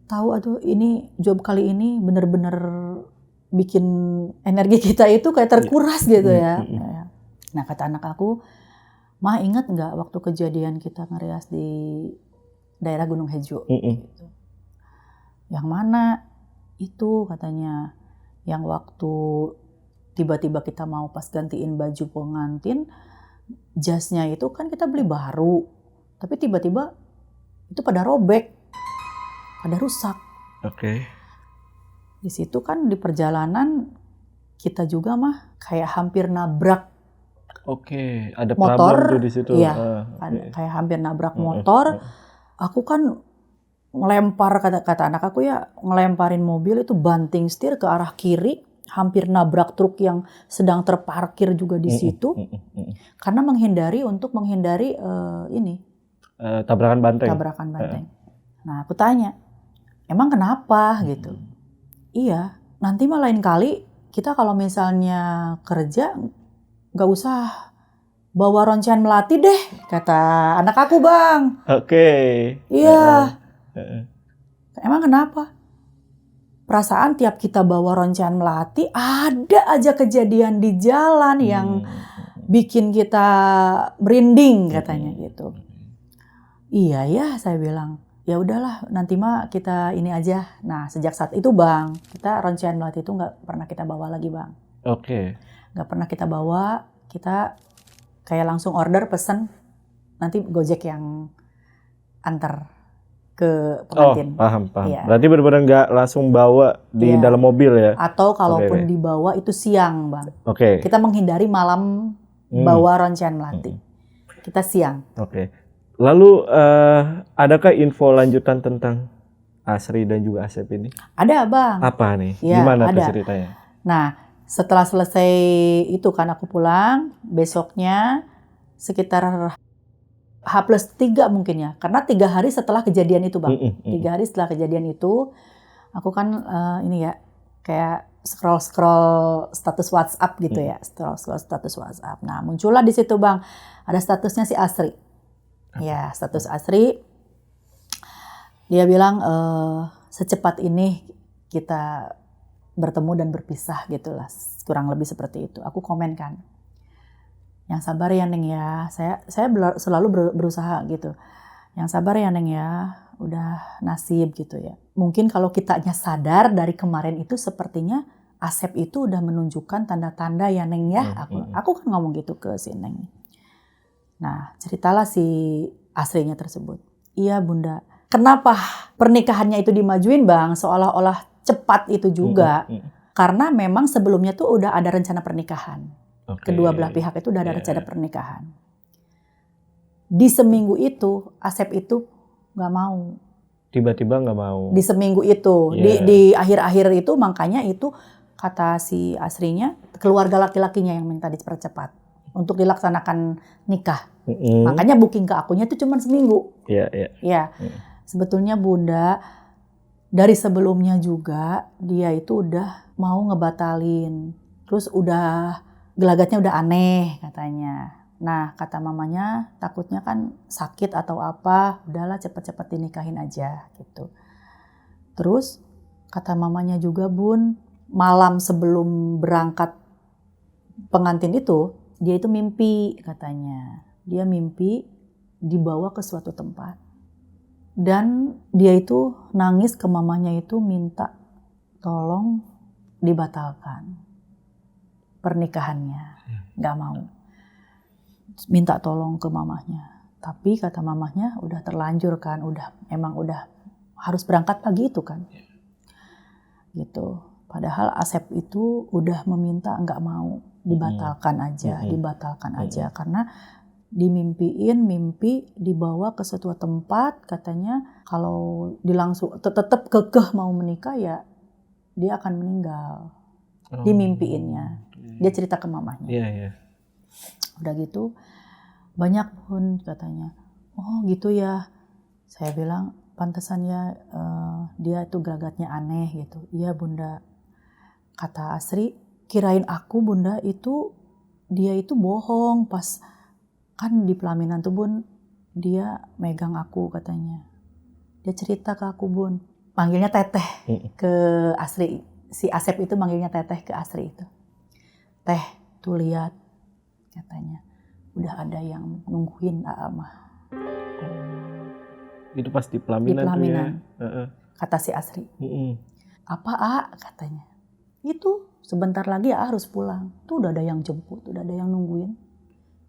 S1: Tahu ini job kali ini bener-bener bikin energi kita itu kayak terkuras gitu ya. Nah kata anak aku, Ma ingat nggak waktu kejadian kita ngerias di daerah Gunung Hejo? Gitu. Yang mana itu katanya, yang waktu tiba-tiba kita mau pas gantiin baju pengantin, jasnya itu kan kita beli baru, tapi tiba-tiba itu pada robek, pada rusak. Di situ kan di perjalanan kita juga kayak hampir nabrak.
S2: Ada
S1: motor
S2: tuh di situ.
S1: Iya, kayak hampir nabrak motor. Aku kan ngelempar, kata anak aku ya, ngelemparin mobil itu banting setir ke arah kiri, hampir nabrak truk yang sedang terparkir juga di situ. Karena menghindari
S2: tabrakan banteng.
S1: Nah, aku tanya, emang kenapa gitu? Iya, nanti mah lain kali kita kalau misalnya kerja nggak usah bawa roncen melati deh, kata anak aku Bang. Iya. Emang kenapa? Perasaan tiap kita bawa roncen melati ada aja kejadian di jalan yang bikin kita merinding katanya gitu. Iya ya, saya bilang. Ya udahlah, nanti mah kita ini aja. Nah, sejak saat itu Bang, kita roncen melati itu nggak pernah kita bawa lagi Bang. Nggak pernah kita bawa, kita kayak langsung order, pesen, nanti Gojek yang antar ke pengantin.
S2: Paham.
S1: Ya.
S2: Berarti benar-benar nggak langsung bawa di dalam mobil ya?
S1: Atau kalaupun dibawa itu siang Bang. Kita menghindari malam bawa roncen melati. Kita siang.
S2: Lalu adakah info lanjutan tentang Asri dan juga Asep ini?
S1: Ada Bang.
S2: Apa nih? Gimana tuh ceritanya?
S1: Nah, Setelah selesai itu kan aku pulang, besoknya sekitar H+3 mungkin ya. Karena 3 hari setelah kejadian itu, Bang. 3 hari setelah kejadian itu, aku kan ini ya, kayak scroll status WhatsApp gitu ya. Scroll status WhatsApp. Nah, muncullah di situ, Bang. Ada statusnya si Asri. Ya, status Asri. Dia bilang, secepat ini kita bertemu dan berpisah gitulah. Kurang lebih seperti itu. Aku komen kan. Yang sabar ya Neng ya, saya selalu berusaha gitu. Yang sabar ya Neng ya, udah nasib gitu ya. Mungkin kalau kitanya sadar dari kemarin itu sepertinya Asep itu udah menunjukkan tanda-tanda ya Neng ya. Aku kan ngomong gitu ke si Neng. Nah ceritalah si Asrinya tersebut. Iya Bunda, kenapa pernikahannya itu dimajuin Bang, seolah-olah cepat itu juga. Karena memang sebelumnya tuh udah ada rencana pernikahan. Kedua belah pihak itu udah ada rencana pernikahan. Di seminggu itu Asep itu nggak mau.
S2: Tiba-tiba nggak mau.
S1: Di seminggu itu, di akhir-akhir itu makanya itu kata si Asrinya keluarga laki-lakinya yang minta dipercepat untuk dilaksanakan nikah. Makanya booking ke akunya itu cuma seminggu. Ya, sebetulnya Bunda dari sebelumnya juga dia itu udah mau ngebatalin, terus udah gelagatnya udah aneh katanya. Nah kata mamanya takutnya kan sakit atau apa, udahlah cepet-cepet dinikahin aja gitu. Terus kata mamanya juga Bun, malam sebelum berangkat pengantin itu, dia itu mimpi katanya. Dia mimpi dibawa ke suatu tempat. Dan dia itu nangis ke mamanya itu minta tolong dibatalkan pernikahannya, nggak mau, minta tolong ke mamahnya. Tapi kata mamahnya udah terlanjur kan, emang udah harus berangkat pagi itu kan, gitu. Padahal Asep itu udah meminta nggak mau, dibatalkan aja, karena dimimpiin mimpi dibawa ke suatu tempat katanya kalau tetap kekeh mau menikah ya dia akan meninggal. Dimimpiinnya. Dia cerita ke mamahnya. Udah gitu, banyak pun katanya. Oh gitu ya. Saya bilang, pantesan ya dia itu gelagatnya aneh gitu. Iya Bunda. Kata Asri, kirain aku Bunda itu, dia itu bohong. Pas kan di pelaminan tuh Bun, dia megang aku katanya. Dia cerita ke aku Bun. Panggilnya Teteh ke Asri. Si Asep itu manggilnya Teteh ke Asri itu. Teh, tuh lihat katanya. Udah ada yang nungguin Aa mah.
S2: Itu pas di pelaminan. Tuh ya.
S1: Kata si Asri. Apa A katanya. Itu sebentar lagi Aa harus pulang. Tuh udah ada yang jemput, udah ada yang nungguin.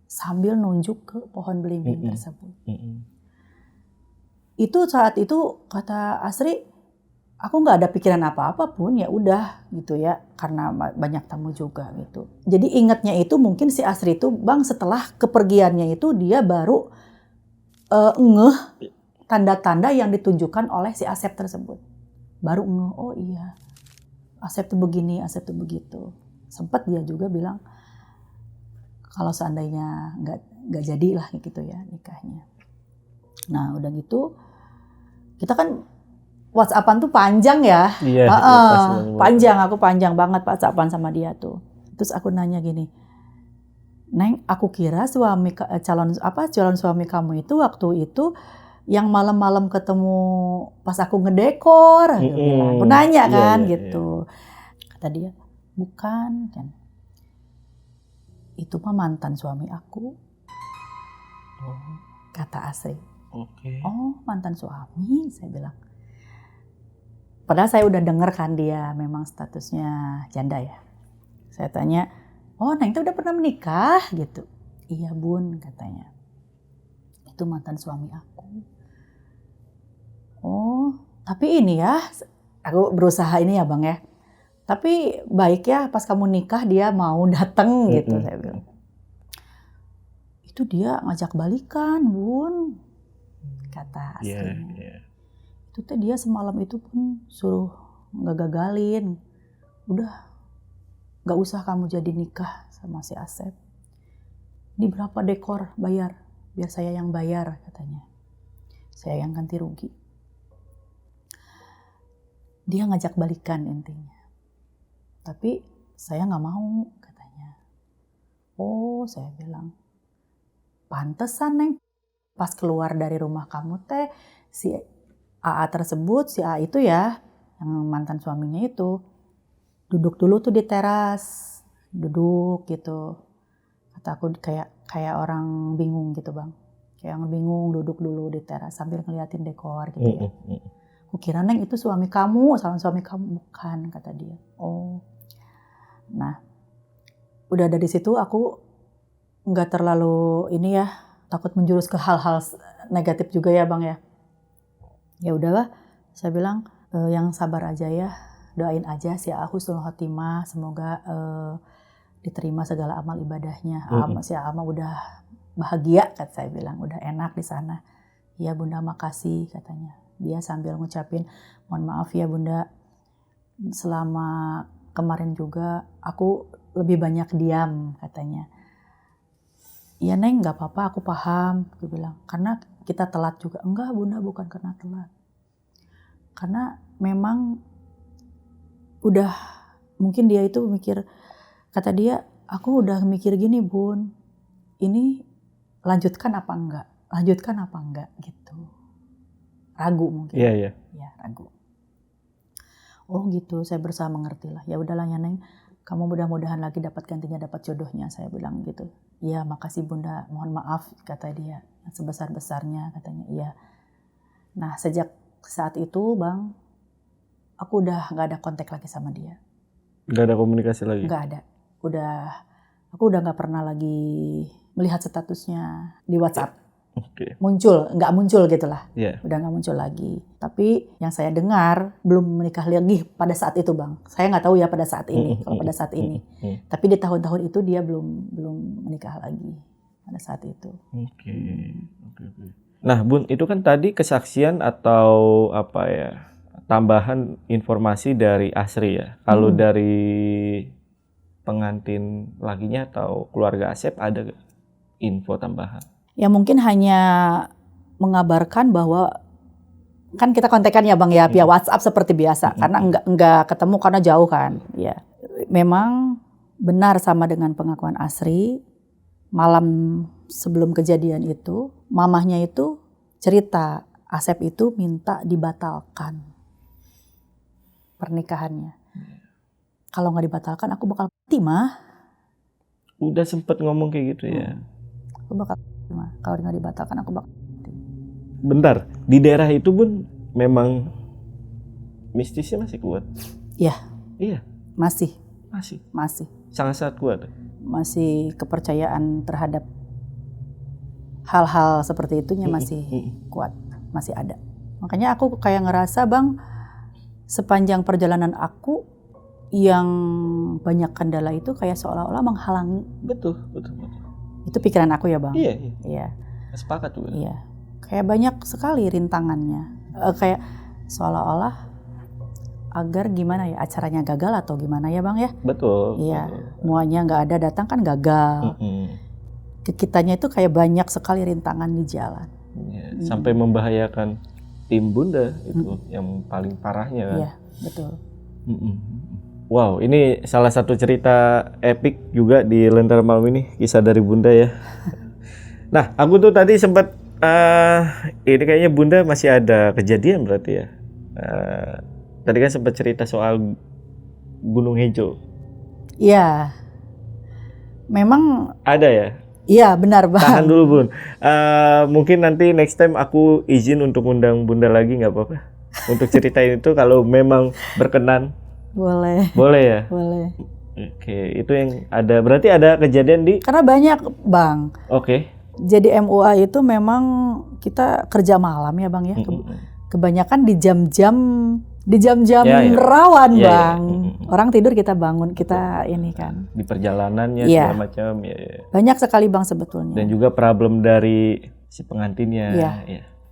S1: Sambil nunjuk ke pohon belimbing tersebut. Itu saat itu kata Asri, aku nggak ada pikiran apa-apa pun, ya udah gitu ya, karena banyak tamu juga gitu. Jadi ingatnya itu mungkin si Asri itu Bang setelah kepergiannya itu dia baru ngeh tanda-tanda yang ditunjukkan oleh si Asep tersebut. Baru ngeh, oh iya Asep tuh begini, Asep tuh begitu. Sempat dia juga bilang kalau seandainya nggak jadilah gitu ya nikahnya. Nah udah gitu kita kan WhatsApp-an tuh panjang ya. Panjang, aku panjang banget WhatsApp-an sama dia tuh. Terus aku nanya gini, Neng, aku kira calon suami kamu itu waktu itu yang malam-malam ketemu pas aku ngedekor. Aku nanya kan gitu. Kata dia, bukan kan. Itu mah mantan suami aku. Kata Asri. Oh, mantan suami, saya bilang. Padahal saya udah denger kan dia memang statusnya janda ya. Saya tanya, oh Neng itu udah pernah menikah gitu. Iya Bun katanya. Itu mantan suami aku. Oh tapi ini ya, aku berusaha ini ya Bang ya. Tapi baik ya pas kamu nikah dia mau dateng gitu saya bilang. Itu dia ngajak balikan Bun. Kata Asrinya. Itu tuh dia semalam itu pun suruh ngegagalin, udah gak usah kamu jadi nikah sama si Asep. Ini berapa dekor bayar? Biar saya yang bayar katanya. Saya yang ganti rugi. Dia ngajak balikan intinya. Tapi saya gak mau katanya. Oh, saya bilang, pantesan Neng. Pas keluar dari rumah kamu teh, si AA tersebut, si AA itu ya, yang mantan suaminya itu, duduk dulu tuh di teras. Duduk gitu. Kata aku kayak orang bingung gitu Bang. Kayak orang bingung duduk dulu di teras sambil ngeliatin dekor gitu ya. Kukira Neng itu suami kamu, calon suami kamu. Bukan, kata dia. Oh. Nah, udah dari situ aku nggak terlalu ini ya, takut menjurus ke hal-hal negatif juga ya Bang ya. Ya udahlah, saya bilang yang sabar aja ya, doain aja si husnul khotimah, semoga diterima segala amal ibadahnya. Si Ama udah bahagia, kata saya bilang, udah enak di sana. Ya Bunda makasih katanya. Dia sambil ngucapin, mohon maaf ya Bunda, selama kemarin juga aku lebih banyak diam katanya. Iya Neng, gak apa-apa, aku paham. Dia bilang, karena kita telat juga. Enggak Bunda, bukan karena telat. Karena memang udah, mungkin dia itu mikir, kata dia, aku udah mikir gini Bun, ini lanjutkan apa enggak? Lanjutkan apa enggak gitu. Ragu mungkin.
S2: Iya.
S1: Ya, ragu. Oh gitu, saya berusaha mengerti lah. Ya udahlah ya Neng, kamu mudah-mudahan lagi dapat gantinya, dapat jodohnya, saya bilang gitu. Iya makasih Bunda, mohon maaf kata dia, yang sebesar-besarnya katanya. Iya. Nah sejak saat itu Bang, aku udah gak ada kontak lagi sama dia.
S2: Gak ada komunikasi lagi?
S1: Gak ada. Aku udah gak pernah lagi melihat statusnya di WhatsApp. Nggak muncul gitulah. Udah nggak muncul lagi. Tapi yang saya dengar belum menikah lagi pada saat itu Bang. Saya nggak tahu ya pada saat ini. Kalau pada saat ini. Tapi di tahun-tahun itu dia belum menikah lagi pada saat itu.
S2: Oke. Nah Bun, itu kan tadi kesaksian atau apa ya, tambahan informasi dari Asri ya. Kalau dari pengantin lakinya atau keluarga Asep ada info tambahan?
S1: Ya mungkin hanya mengabarkan bahwa kan kita kontekan ya Bang ya via WhatsApp seperti biasa karena enggak ketemu karena jauh kan. Ya. Memang benar sama dengan pengakuan Asri, malam sebelum kejadian itu mamahnya itu cerita Asep itu minta dibatalkan pernikahannya. Kalau nggak dibatalkan aku bakal mati mah.
S2: Udah sempet ngomong kayak gitu ya.
S1: Aku bakal kalau nggak dibatalkan aku bakal mati.
S2: Bentar, di daerah itu Bun memang mistisnya masih kuat? Iya.
S1: Masih.
S2: Sangat kuat.
S1: Masih kepercayaan terhadap hal-hal seperti itunya masih kuat, masih ada. Makanya aku kayak ngerasa Bang, sepanjang perjalanan aku yang banyak kendala itu kayak seolah-olah menghalangi.
S2: Betul.
S1: Itu pikiran aku ya Bang.
S2: Iya. Sepakat juga.
S1: Iya. Kayak banyak sekali rintangannya. Kayak seolah-olah agar gimana ya, acaranya gagal atau gimana ya Bang ya.
S2: Betul.
S1: Iya. Muanya nggak ada datang kan gagal. Kitanya itu kayak banyak sekali rintangan di jalan.
S2: Sampai membahayakan tim Bunda itu yang paling parahnya kan.
S1: Iya, betul.
S2: Wow, ini salah satu cerita epik juga di Lentera Malam ini, kisah dari Bunda ya. Nah, aku tuh tadi sempat ini kayaknya Bunda masih ada kejadian berarti ya. Tadi kan sempat cerita soal Gunung Hejo.
S1: Iya. Memang
S2: ada ya?
S1: Iya, benar Bang.
S2: Tahan dulu Bun. Mungkin nanti next time aku izin untuk undang Bunda lagi, nggak apa-apa. Untuk ceritain itu kalau memang berkenan.
S1: Boleh ya? Boleh.
S2: Oke, itu yang ada. Berarti ada kejadian di?
S1: Karena banyak Bang.
S2: Oke.
S1: Jadi MUA itu memang kita kerja malam ya Bang ya. Kebanyakan di jam-jam rawan Bang. Orang tidur kita bangun, kita ini kan.
S2: Di perjalanannya segala macam ya.
S1: Banyak sekali Bang sebetulnya.
S2: Dan juga problem dari si pengantinnya.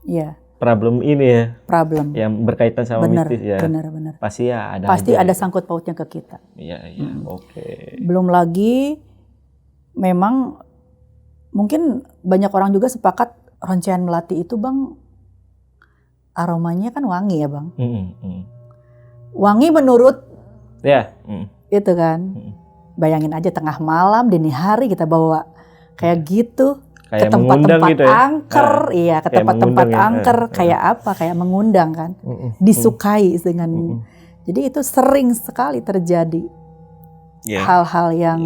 S1: Iya.
S2: problem ini ya,
S1: problem.
S2: yang berkaitan sama
S1: Bener,
S2: mistis ya.
S1: bener.
S2: Pasti ya ada.
S1: Pasti
S2: aja.
S1: ada sangkut pautnya ke kita.
S2: Iya, oke.
S1: Belum lagi, memang mungkin banyak orang juga sepakat Roncaian Melati itu Bang, aromanya kan wangi ya Bang. Wangi menurut
S2: Ya.
S1: itu kan. Bayangin aja tengah malam, dini hari kita bawa kayak gitu.
S2: Kayak
S1: ke tempat-tempat
S2: gitu ya?
S1: angker, iya ke
S2: Kayak
S1: tempat-tempat
S2: mengundang ya?
S1: angker, kayak apa? Kayak mengundang kan, disukai dengan. Jadi itu sering sekali terjadi hal-hal yang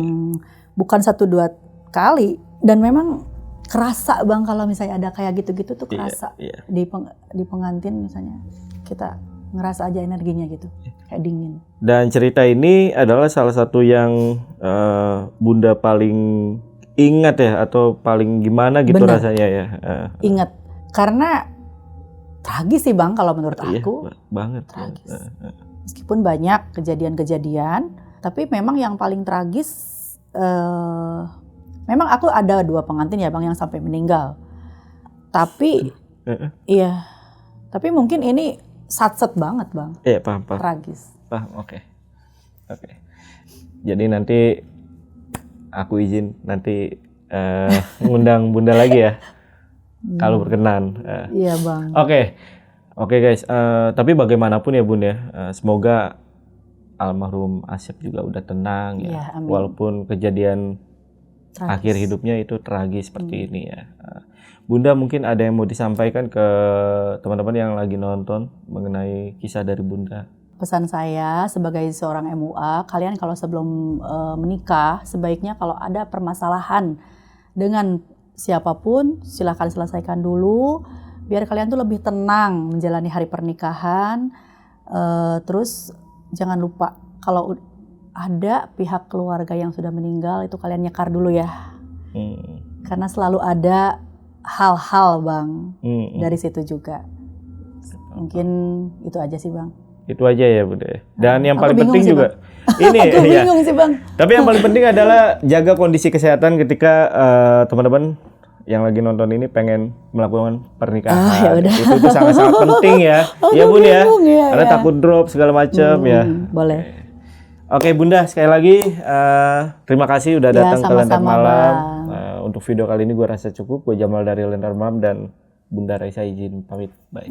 S1: bukan 1-2 kali, dan memang kerasa Bang kalau misalnya ada kayak gitu-gitu tuh kerasa di pengantin misalnya kita ngerasa aja energinya gitu, kayak dingin.
S2: Dan cerita ini adalah salah satu yang Bunda paling ingat ya, atau paling gimana gitu. Bener. Rasanya ya.
S1: Ingat, karena tragis sih Bang kalau menurut aku.
S2: Banget.
S1: Tragis. Meskipun banyak kejadian-kejadian, tapi memang yang paling tragis, memang aku ada 2 pengantin ya Bang yang sampai meninggal. Tapi, iya, tapi mungkin ini satset banget Bang.
S2: Iya, paham.
S1: Tragis.
S2: Paham, oke. Jadi nanti aku izin nanti ngundang Bunda lagi ya, kalau berkenan.
S1: Iya Bang.
S2: Oke guys, tapi bagaimanapun ya Bun ya, semoga almarhum Asep juga udah tenang ya, walaupun kejadian tragis. Akhir hidupnya itu tragis seperti ini ya. Bunda mungkin ada yang mau disampaikan ke teman-teman yang lagi nonton mengenai kisah dari Bunda?
S1: Pesan saya sebagai seorang MUA, kalian kalau sebelum menikah, sebaiknya kalau ada permasalahan dengan siapapun, silakan selesaikan dulu, biar kalian tuh lebih tenang menjalani hari pernikahan. Terus jangan lupa kalau ada pihak keluarga yang sudah meninggal, itu kalian nyekar dulu ya. Karena selalu ada hal-hal Bang dari situ juga. Mungkin itu aja sih Bang.
S2: Itu aja ya Bunda. Dan yang paling penting
S1: sih,
S2: juga
S1: Bang. Ini aku bingung sih Bang.
S2: Tapi yang paling penting adalah jaga kondisi kesehatan ketika teman-teman yang lagi nonton ini pengen melakukan pernikahan. Itu sangat-sangat penting ya. Iya Bun ya. Karena takut drop segala macam ya.
S1: Boleh.
S2: Oke Bunda, sekali lagi terima kasih udah datang ke Lentar Malam. Untuk video kali ini gue rasa cukup. Gue Jamal dari Lentar Malam dan Bunda Raisa izin pamit. Bye.